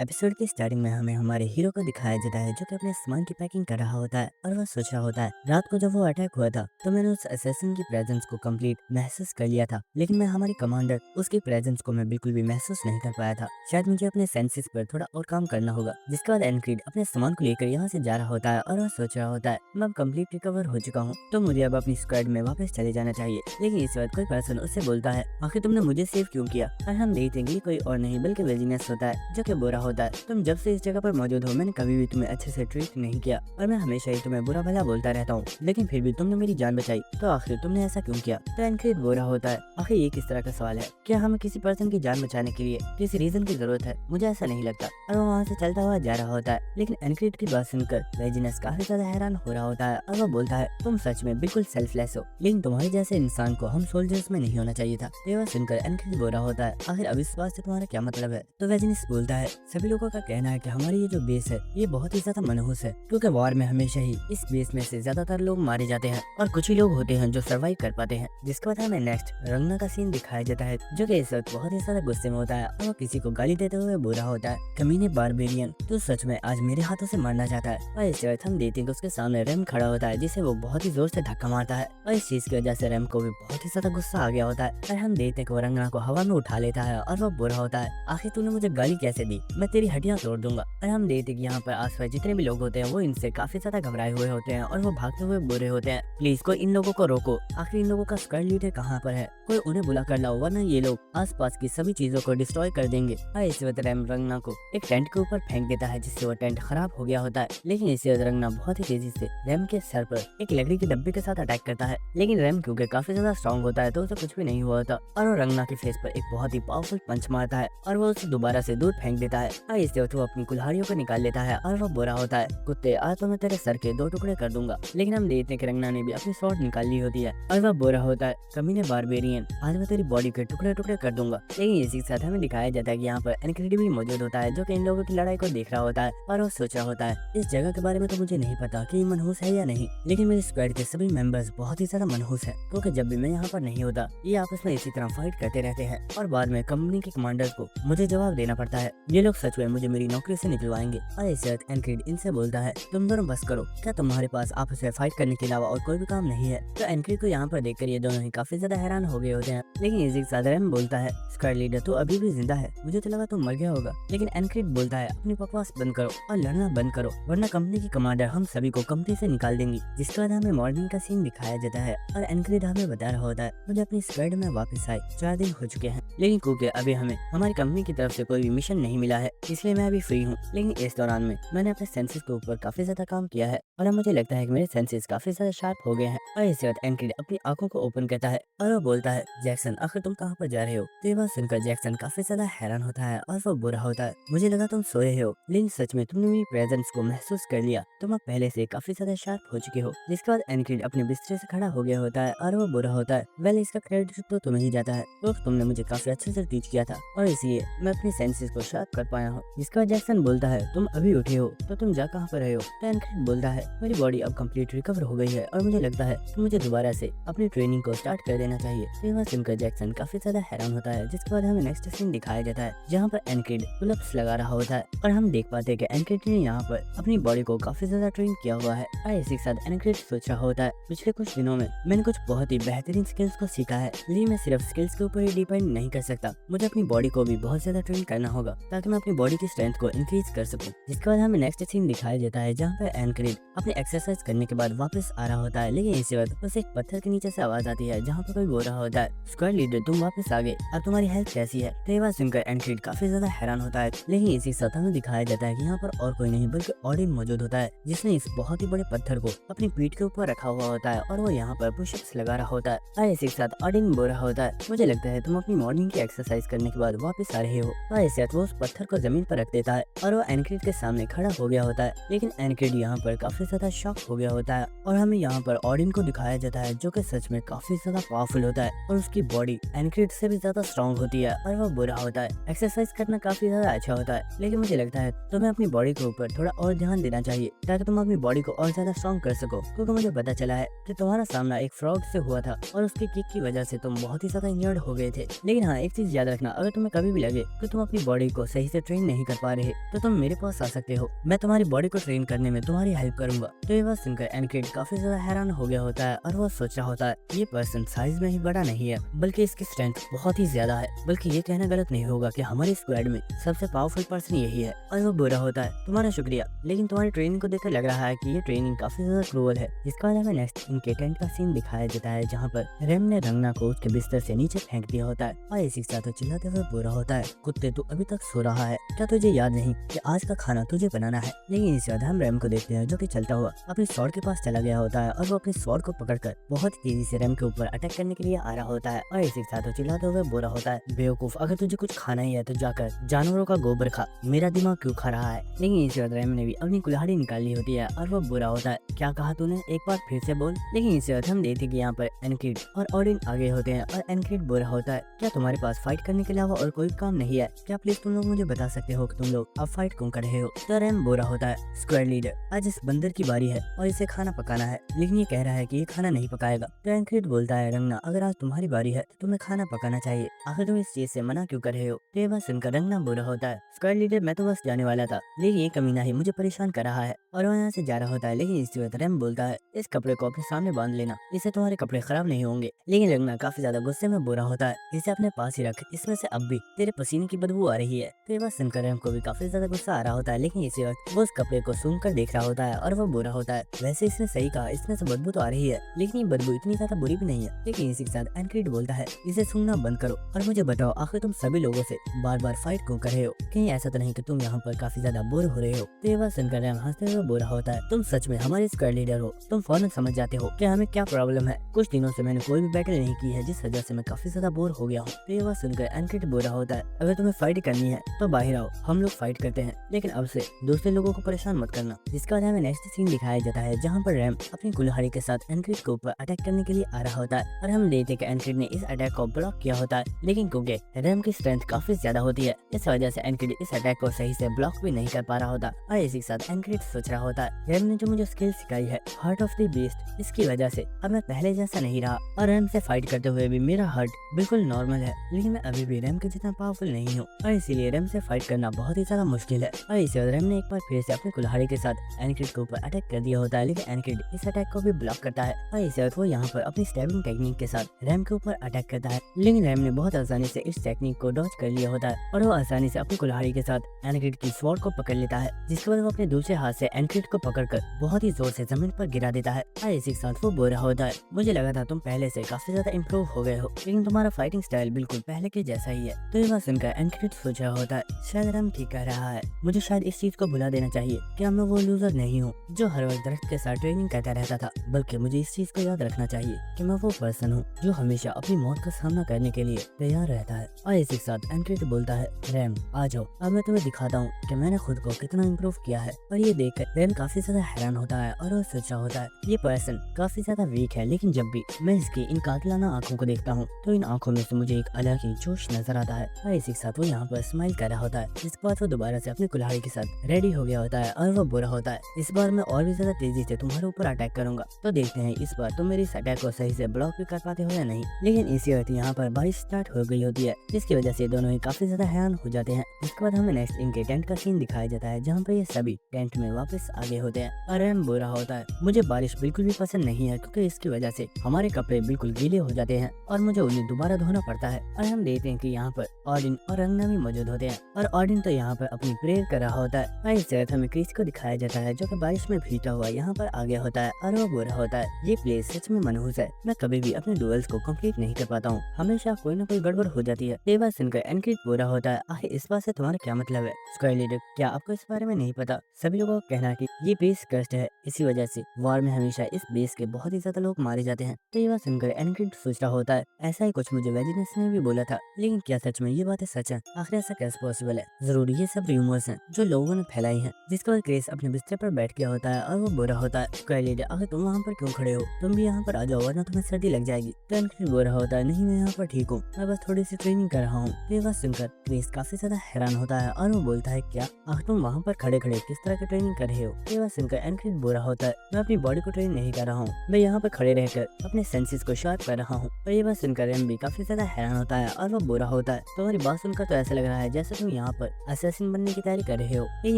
Episode की starting में हमें हमारे हीरो को दिखाया जाता है जो कि अपने सामान की पैकिंग कर रहा होता है और वह सोच रहा होता है रात को जब वो अटैक हुआ था तो मैंने उस असैसिन की प्रेजेंस को कंप्लीट महसूस कर लिया था, लेकिन मैं हमारी कमांडर उसकी प्रेजेंस को मैं बिल्कुल भी महसूस नहीं कर पाया था। शायद मुझे अपने सेंसेस पर थोड़ा और काम करना होगा। जिसके बाद एनक्रीड अपने सामान को लेकर यहाँ से जा रहा होता है और वह सोच रहा होता है मैं अब कंप्लीट रिकवर हो चुका हूँ तो मुझे अब अपनी स्क्वाड में वापस चले जाना चाहिए। लेकिन इस वक्त कोई पर्सन उससे बोलता है आखिर तुमने मुझे सेव क्यों किया? और हम देखते हैं कि कोई और नहीं बल्कि वेजिनेस होता है जो कि बुरा होता है। तुम जब से इस जगह पर मौजूद हो मैंने कभी भी तुम्हें अच्छे से ट्रीट नहीं किया और मैं हमेशा ही तुम्हें बुरा भला बोलता रहता हूँ, लेकिन फिर भी तुमने मेरी जान बचाई, तो आखिर तुमने ऐसा क्यों किया? तो एनक्रीड बुरा होता है आखिर ये किस तरह का सवाल है? क्या हमें किसी पर्सन की जान बचाने के लिए किसी रीजन की जरूरत है? मुझे ऐसा नहीं लगता। और वो वहाँ से चलता हुआ जा रहा होता है, लेकिन एनक्रीड की बात सुनकर वेजिनेस काफी ज्यादा हैरान हो रहा होता है और वो बोलता है तुम सच में बिल्कुल सेल्फलेस हो, लेकिन तुम्हारे जैसे इंसान को हम सोल्जर्स में नहीं होना चाहिए था। ये बात सुनकर एनक्रीड बुरा होता है आखिर अविश्वास से तुम्हारा क्या मतलब है? तो वेजिनेस बोलता है सभी लोगों का कहना है कि हमारी ये जो बेस है ये बहुत ही ज्यादा मनहूस है, क्योंकि वॉर में हमेशा ही इस बेस में से ज्यादातर लोग मारे जाते हैं और कुछ ही लोग होते हैं जो सर्वाइव कर पाते हैं। जिसके बाद हमें नेक्स्ट रंगना का सीन दिखाया जाता है जो कि इस वक्त बहुत ही ज्यादा गुस्से में होता है और वो किसी को गाली देते हुए बुरा होता है कमीने बारबेरियन, तो सच में आज मेरे हाथों से मरना चाहता है। और इस वक्त हम देखते हैं कि उसके सामने रेम खड़ा होता है जिसे वो बहुत ही जोर से धक्का मारता है और इस चीज की वजह से रेम को भी बहुत ही ज्यादा गुस्सा आ गया होता है और हम देखते हैं कि वो रंगना को हवा में उठा लेता है और वो बुरा होता है आखिर तूने मुझे गाली कैसे दी, मैं तेरी हड्डियां तोड़ दूंगा। और हम देखते हैं कि यहाँ पर आसपास जितने भी लोग होते हैं वो इनसे काफी ज्यादा घबराए हुए होते हैं और वो भागते हुए बुरे होते हैं। प्लीज कोई इन लोगों को रोको, आखिर इन लोगों का स्क्वाड लीडर कहाँ पर है? कोई उन्हें बुला कर लाओ वरना ये लोग आसपास की सभी चीजों को डिस्ट्रॉय कर देंगे। और इस वक्त रैम रंगना को एक टेंट के ऊपर फेंक देता है जिससे वो टेंट खराब हो गया होता है, लेकिन इसी वक्त रंगना बहुत ही तेजी से रैम के सर पर एक लकड़ी के डब्बे के साथ अटैक करता है, लेकिन रैम क्योंकि काफी ज्यादा स्ट्रॉन्ग होता है तो उसे कुछ भी नहीं हुआ होता और वो रंगना के फेस पर एक बहुत ही पावरफुल पंच मारता है और वो उसे दोबारा से दूर फेंक देता है। और इससे वो अपनी कुल्हाड़ियों को निकाल लेता है और वो बुरा होता है कुत्ते आज तो मैं तेरे सर के 2 टुकड़े कर दूंगा। लेकिन हम देखते हैं कि रंगना ने भी अपनी स्वॉर्ड निकाल ली होती है और वह बुरा होता है कमीने बारबेरियन आज मैं तेरी बॉडी के टुकड़े टुकड़े कर दूंगा। लेकिन इसी के साथ हमें दिखाया जाता है कि यहाँ पर एनक्रीड भी मौजूद होता है जो कि इन लोगों की लड़ाई को देख रहा होता है और वो सोच रहा होता है इस जगह के बारे में तो मुझे नहीं पता कि ये मनहूस है या नहीं, लेकिन मेरे स्क्वाड के सभी मेंबर्स बहुत ही ज्यादा मनहूस है क्योंकि जब भी मैं यहाँ पर नहीं होता ये आपस में इसी तरह फाइट करते रहते हैं और बाद में कंपनी के कमांडर को मुझे जवाब देना पड़ता है। ये लोग सच में मुझे मेरी नौकरी से निकलवाएंगे। और इस वक्त एनक्रीड इनसे बोलता है तुम दोनों बस करो, क्या तुम्हारे पास आपस में फाइट करने के अलावा और कोई भी काम नहीं है? तो एनक्रीड को यहाँ पर देखकर ये दोनों ही काफी ज्यादा हैरान हो गए होते हैं, लेकिन इसी के साथ रैम बोलता है स्क्वाड लीडर तू अभी भी जिंदा है, मुझे तो लगा तुम मर गया होगा। लेकिन एनक्रीड बोलता है अपनी बकवास बंद करो और लड़ना बंद करो वरना कंपनी की कमांडर हम सभी को कंपनी से निकाल देंगी। जिसके बाद हमें मॉर्निंग का सीन दिखाया जाता है और एनक्रीड हमें बता रहा होता है मुझे अपनी स्क्वाड में वापस आए 4 दिन हो चुके हैं, लेकिन क्योंकि अभी हमें हमारी कंपनी की तरफ से कोई भी मिशन नहीं मिला है इसलिए मैं अभी फ्री हूँ। लेकिन इस दौरान में मैंने अपने सेंसेस के ऊपर काफी ज्यादा काम किया है और अब मुझे लगता है कि मेरे सेंसेस काफी ज्यादा शार्प हो गए हैं। और इस वक्त एनक्रीड अपनी आंखों को ओपन करता है और वो बोलता है जैक्सन आखिर तुम कहाँ पर जा रहे हो? तो ये बात सुनकर जैक्सन काफी ज्यादा हैरान होता है और वो बुरा होता है मुझे लगा तुम सोए हो, लेकिन सच में तुमने मेरी प्रेजेंस को महसूस कर लिया, तुम अब पहले से काफी ज्यादा शार्प हो चुके हो। जिसके बाद एनक्रीड अपने बिस्तर से खड़ा हो गया होता है और वो बुरा होता है वेल इसका क्रेडिट तो तुम्हें ही जाता है, तो तुमने मुझे काफी अच्छे से टीच किया था और इसलिए मैं अपनी सेंसेस को शार्प कर पाया हूँ। जिसका जैक्सन बोलता है तुम अभी उठे हो तो तुम जा कहाँ पर रहे हो? तो एनक्रीड बोलता है मेरी बॉडी अब कंप्लीट रिकवर हो गई है और मुझे लगता है कि मुझे दोबारा से अपनी ट्रेनिंग को स्टार्ट कर देना चाहिए। ये बात सुनकर जैक्सन काफी ज्यादा हैरान होता है। जिसके बाद हमें नेक्स्ट सीन दिखाया जाता है जहाँ पर एनक्रीड पुलअप्स लगा रहा होता है और हम देख पाते हैं कि एनक्रीड ने यहाँ पर अपनी बॉडी को काफी ज्यादा ट्रेन किया हुआ है। और इसी के साथ एनक्रीड सोच रहा होता है पिछले कुछ दिनों में मैंने कुछ बहुत ही बेहतरीन स्किल्स को सीखा है, लेकिन मैं सिर्फ स्किल्स के ऊपर ही डिपेंड नहीं कर सकता, मुझे अपनी बॉडी को भी बहुत ज्यादा ट्रेन करना होगा ताकि मैं अपनी बॉडी की स्ट्रेंथ को इंक्रीज कर सकूं। जिसके बाद हमें नेक्स्ट सीन दिखाया जाता है जहाँ पर एनक्रीड अपनी एक्सरसाइज करने के बाद वापस आ रहा होता है, लेकिन इसी वक्त उसे एक पत्थर के नीचे से आवाज आती है जहाँ पर कोई बोल रहा होता है स्क्वाड लीडर तुम वापस आ गए, अब तुम्हारी हेल्थ कैसी है? तो ये बात सुनकर एनक्रीड काफी ज्यादा हैरान होता है, लेकिन इसी साथ हमें दिखाया जाता है कि यहाँ पर और कोई नहीं बल्कि ऑडिन मौजूद होता है जिसने इस बहुत ही बड़े पत्थर को अपनी पीठ के ऊपर रखा हुआ होता है और वो यहाँ पर पुशअप्स लगा रहा होता है। और इसी के साथ ऑडिन बोल रहा होता है मुझे लगता है तुम अपनी मॉर्निंग की एक्सरसाइज करने के बाद वापस आ रहे हो। और इसी साथ वो उस पत्थर को जमीन पर रख देता है और वो एनक्रीड के सामने खड़ा हो गया होता है, लेकिन एनक्रीड यहाँ पर काफी ज्यादा शॉक हो गया होता है और हमें यहाँ पर ऑडिन को दिखाया जाता है जो कि सच में काफी ज्यादा पावरफुल होता है और उसकी बॉडी एनक्रीड से भी ज्यादा स्ट्रॉन्ग होती है और वो बुरा होता है। एक्सरसाइज करना काफी ज्यादा अच्छा होता है, लेकिन मुझे लगता है तुम्हें अपनी बॉडी के ऊपर थोड़ा और ध्यान देना चाहिए ताकि तुम अपनी बॉडी को और ज्यादा स्ट्रॉन्ग कर सको, क्योंकि मुझे पता चला है कि तुम्हारा सामना एक फ्रॉग से हुआ था और उसकी किक की वजह से तुम बहुत ही ज्यादा इंजर्ड हो गए थे। लेकिन हाँ एक चीज याद रखना, अगर तुम्हें कभी भी लगे कि तुम अपनी बॉडी को सही से ट्रेन नहीं कर पा रहे तो तुम मेरे पास आ सकते हो, मैं तुम्हारी बॉडी को ट्रेन करने में तुम्हारी हेल्प करूंगा। तो ये बात सुनकर एनक्रिड काफी ज्यादा हैरान हो गया होता है और वो सोच रहा होता है ये पर्सन साइज में ही बड़ा नहीं है बल्कि इसकी स्ट्रेंथ बहुत ही ज्यादा है, बल्कि ये कहना गलत नहीं होगा कि हमारे स्क्वाड में सबसे पावरफुल पर्सन यही है। और वो बुरा होता है तुम्हारा शुक्रिया, लेकिन तुम्हारी ट्रेनिंग को देखकर लग रहा है कि ये ट्रेनिंग काफी ज्यादा क्रूअल है। इसके अलावा नेक्स्ट इनके टेंट का सीन दिखाया जाता है जहाँ पर रेम ने रंगना को उसके बिस्तर से नीचे फेंक दिया होता है और इसी के साथ वो चिल्लाते हुए बुरा होता है कुत्ते तू अभी तक सो रहा है, क्या तुझे याद नहीं कि आज का खाना तुझे बनाना है। लेकिन इसके बाद हम रेम को देखते हैं जो कि चलता हुआ अपने स्वॉर्ड के पास चला गया होता है और वो अपने स्वॉर्ड को पकड़कर बहुत तेजी से रेम के ऊपर अटैक करने के लिए आ रहा होता है और इसी के साथ वो चिल्लाते हुए बुरा होता है बेवकूफ, अगर तुझे कुछ खाना ही है तो जाकर जानवरों का गोबर खा, मेरा दिमाग क्यों खा रहा है। लेकिन इसके बाद रेम ने भी अपनी कुल्हाड़ी निकाली होती है और वो बुरा होता है क्या कहा तूने, एक बार फिर से बोल। लेकिन इसके बाद हम देखते कि यहाँ पर एनक्रिड और ऑडिन आगे होते हैं और एनक्रिड बुरा होता है क्या तुम्हारे पास फाइट करने के अलावा और कोई काम नहीं है, क्या प्लीज तुम लोग मुझे बता सकते हो कि तुम लोग अब फाइट क्यों कर रहे हो। तो रेम बुरा होता है स्क्वाड लीडर आज इस बंदर की बारी है और इसे खाना पकाना है, लेकिन ये कह रहा है कि ये खाना नहीं पकाएगा। तो एनक्रिड बोलता है रंगना अगर आज तुम्हारी बारी है तो तुम्हें खाना पकाना चाहिए, आखिर तुम इस चीज से मना क्यों कर रहे हो। तो ये बात सुनकर रंगना बुरा होता है स्क्वाड लीडर मैं तो बस जाने वाला था, लेकिन ये कमीना ही मुझे परेशान कर रहा है और वो यहाँ से जा रहा होता है। लेकिन इसी वक्त रेम बोलता है इस कपड़े को अपने सामने बांध लेना, इससे तुम्हारे कपड़े खराब नहीं होंगे। लेकिन रंगना काफी ज्यादा गुस्से में बुरा होता है इसे अपने पास ही रख, इसमें से अब भी तेरे पसीने की बदबू आ रही है। तो ये बात सुनकर रेम को भी काफी ज्यादा गुस्सा आ रहा होता है, लेकिन इसी वक्त वो उस कपड़े को सूंघ कर देख रहा होता है और वो बुरा होता है वैसे इसने सही कहा इसमें से बदबू तो आ रही है, लेकिन ये बदबू इतनी ज्यादा बुरी भी नहीं है। लेकिन इसी के साथ एनक्रिड बोलता है इसे सूंघना बंद करो और मुझे बताओ आखिर तुम सभी लोगों से बार बार फाइट क्यों कर रहे हो, कहीं ऐसा तो नहीं कि तुम यहाँ पर काफी ज्यादा बोर हो रहे हो। तो ये बात सुनकर रेम हंसते हुए बुरा होता है तुम सच में हमारे स्क्वाड लीडर हो, तुम फौरन समझ जाते हो कि हमें क्या प्रॉब्लम है। कुछ दिनों से मैंने कोई भी बैटल नहीं की है जिस वजह से मैं काफी ज्यादा बोर हो गया हूँ। तो ये बात सुनकर एनक्रिड बुरा होता है अगर तुम्हें फाइट करनी है तो बाहर आओ, हम लोग फाइट करते हैं, लेकिन अब से दूसरे लोगों को परेशान मत करना। जिसके बाद हमें नेक्स्ट सीन दिखाया जाता है जहाँ पर रेम अपनी कुल्हाड़ी के साथ एनक्रिड के ऊपर अटैक करने के लिए आ रहा होता है और हम देखते हैं कि एनक्रिड ने इस अटैक को ब्लॉक किया होता है, लेकिन क्योंकि रेम की स्ट्रेंथ काफी ज्यादा होती है इस वजह से एनक्रिड इस अटैक को सही से ब्लॉक भी नहीं कर पा रहा होता। और इसी के साथ एनक्रिड सोच रहा होता है रेम ने जो मुझे स्किल सिखाई है हार्ट ऑफ द बीस्ट, इसकी वजह से अब मैं पहले जैसा नहीं रहा और रेम से फाइट करते हुए भी मेरा हार्ट बिल्कुल नॉर्मल है, लेकिन मैं अभी भी रेम के जितना पावरफुल नहीं हूँ और इसीलिए रेम से फाइट करना बहुत ही ज्यादा मुश्किल है। और इसी वजह रेम ने एक बार फिर से अपनी कुल्हाड़ी के साथ एनक्रिड के ऊपर अटैक कर दिया होता है, लेकिन एनक्रिड इस अटैक को भी ब्लॉक करता है और इसी वक्त वो यहाँ पर अपनी स्टैबिंग टेक्निक के साथ रेम के ऊपर अटैक करता है, लेकिन रेम ने बहुत आसानी से इस टेक्निक को डॉज कर लिया होता है और वो आसानी से अपनी कुल्हाड़ी के साथ एनक्रिड की स्वॉर्ड को पकड़ लेता है, जिसके बाद वो अपने दूसरे हाथ से एनक्रिड को पकड़कर बहुत ही जोर से जमीन पर गिरा देता है। और इसी के साथ वो बुरा होता है मुझे लगा था तुम पहले से काफी ज्यादा इम्प्रूव हो गए हो, लेकिन तुम्हारा फाइटिंग स्टाइल बिल्कुल पहले के जैसा ही है। तो ये बात सुनकर एनक्रिड सोच रहा होता है शायद रेम ठीक कह रहा है, मुझे शायद इस चीज को भुला देना चाहिए कि मैं वो लूजर नहीं हूँ जो हर वक्त दरख्त के साथ ट्रेनिंग करता रहता था, बल्कि मुझे इस चीज को याद रखना चाहिए कि मैं वो पर्सन हूँ जो हमेशा अपनी मौत का सामना करने के लिए तैयार रहता है। और इसी के साथ एनक्रिड बोलता है रेम आ जाओ अब मैं तुम्हें दिखाता हूँ कि मैंने खुद को कितना इम्प्रूव किया है। और ये देखकर रेम काफी ज्यादा हैरान होता है और वो सोच रहा होता है ये पर्सन काफी ज्यादा वीक है, लेकिन जब भी मैं इसकी इन कातिलाना आंखों को देखता हूँ तो इन आंखों में से मुझे एक अलग ही जोश नजर आता है। और इसी के साथ वो यहाँ पर स्माइल कर रहा होता है, जिसके बाद वो दोबारा से अपनी कुल्हाड़ी के साथ रेडी हो गया होता है और वो बुरा होता है इस बार मैं और भी ज्यादा तेजी से तुम्हारे ऊपर अटैक करूंगा, तो देखते हैं इस बार तुम मेरी इस अटैक को सही से ब्लॉक भी कर पाते हो या नहीं। लेकिन इसी वक्त यहाँ पर बारिश स्टार्ट हो गई होती है, जिसकी वजह से दोनों ही काफी ज्यादा हैरान हो जाते हैं। इसके बाद हमें नेक्स्ट इनके टेंट का सीन दिखाया जाता है जहाँ पर ये सभी टेंट में वापस आगे होते हैं और रेम बुरा होता है मुझे बारिश बिल्कुल भी पसंद नहीं है क्योंकि इसकी वजह से हमारे कपड़े बिल्कुल गीले हो जाते हैं और मुझे उन्हें दोबारा धोना पड़ता है। और हम देखते हैं कि यहाँ पर ऑडिन और रंगना भी मौजूद होते हैं और ऑडिन तो यहाँ पर अपनी प्रेयर कर रहा होता है। और इस वक्त हमें क्रिस को दिखाया जाता है जो कि बारिश में भीगता हुआ यहाँ पर आगे होता है और वो बुरा होता है ये प्लेस सच में मनहूस है, मैं कभी भी अपने डुएल्स को कंप्लीट नहीं कर पाता हूँ, हमेशा कोई ना कोई गड़बड़ हो जाती है। ये बात सुनकर एनक्रिड बुरा होता है आखिर इस बात से तुम्हारा क्या मतलब है स्क्वाड लीडर, क्या आपको इस बारे में नहीं पता? सभी लोगों का कहना है कि ये बेस कस्ट है, इसी वजह से वॉर में हमेशा इस बेस के बहुत ही ज्यादा लोग मारे जाते हैं। तो ये बात सुनकर एनक्रिड सोच रहा होता है ऐसा ही कुछ मुझे वेजिनेस ने भी बोला था, लेकिन क्या सच में ये बातें सच है? आखिर ऐसा कैसे पॉसिबल है? जरूर ये सब रूमर्स हैं जो लोगों ने फैलाई हैं। जिसके बाद क्रिस अपने बिस्तर पर बैठ गया होता है और वो बुरा होता है स्क्वाड लीडर आखिर तुम वहाँ पर क्यों खड़े हो, तुम भी यहाँ पर आ जाओ वरना तुम्हें सर्दी लग जाएगी। तो एनक्रिड बुरा होता है नहीं मैं यहाँ पर ठीक हूँ, मैं बस थोड़ी सी ट्रेनिंग कर रहा हूँ। तो ये बात सुनकर क्रिस काफी ज्यादा हैरान होता है और वो बोलता है क्या आखिर तुम वहाँ पर खड़े खड़े किस तरह की ट्रेनिंग कर रहे हो? तो ये बात सुनकर एनक्रिड बुरा होता है मैं अपनी बॉडी को ट्रेन नहीं कर रहा हूँ, मैं यहाँ पर खड़े रहकर अपने सेंसेस को शार्प कर रहा हूँ। और ये बात सुनकर रेम भी काफी ज्यादा हैरान होता है और वो बुरा होता है तुम्हारी बात सुनकर तो ऐसा लग रहा है जैसे तुम यहाँ पर असैसिन बनने की तैयारी कर रहे हो। लेकिन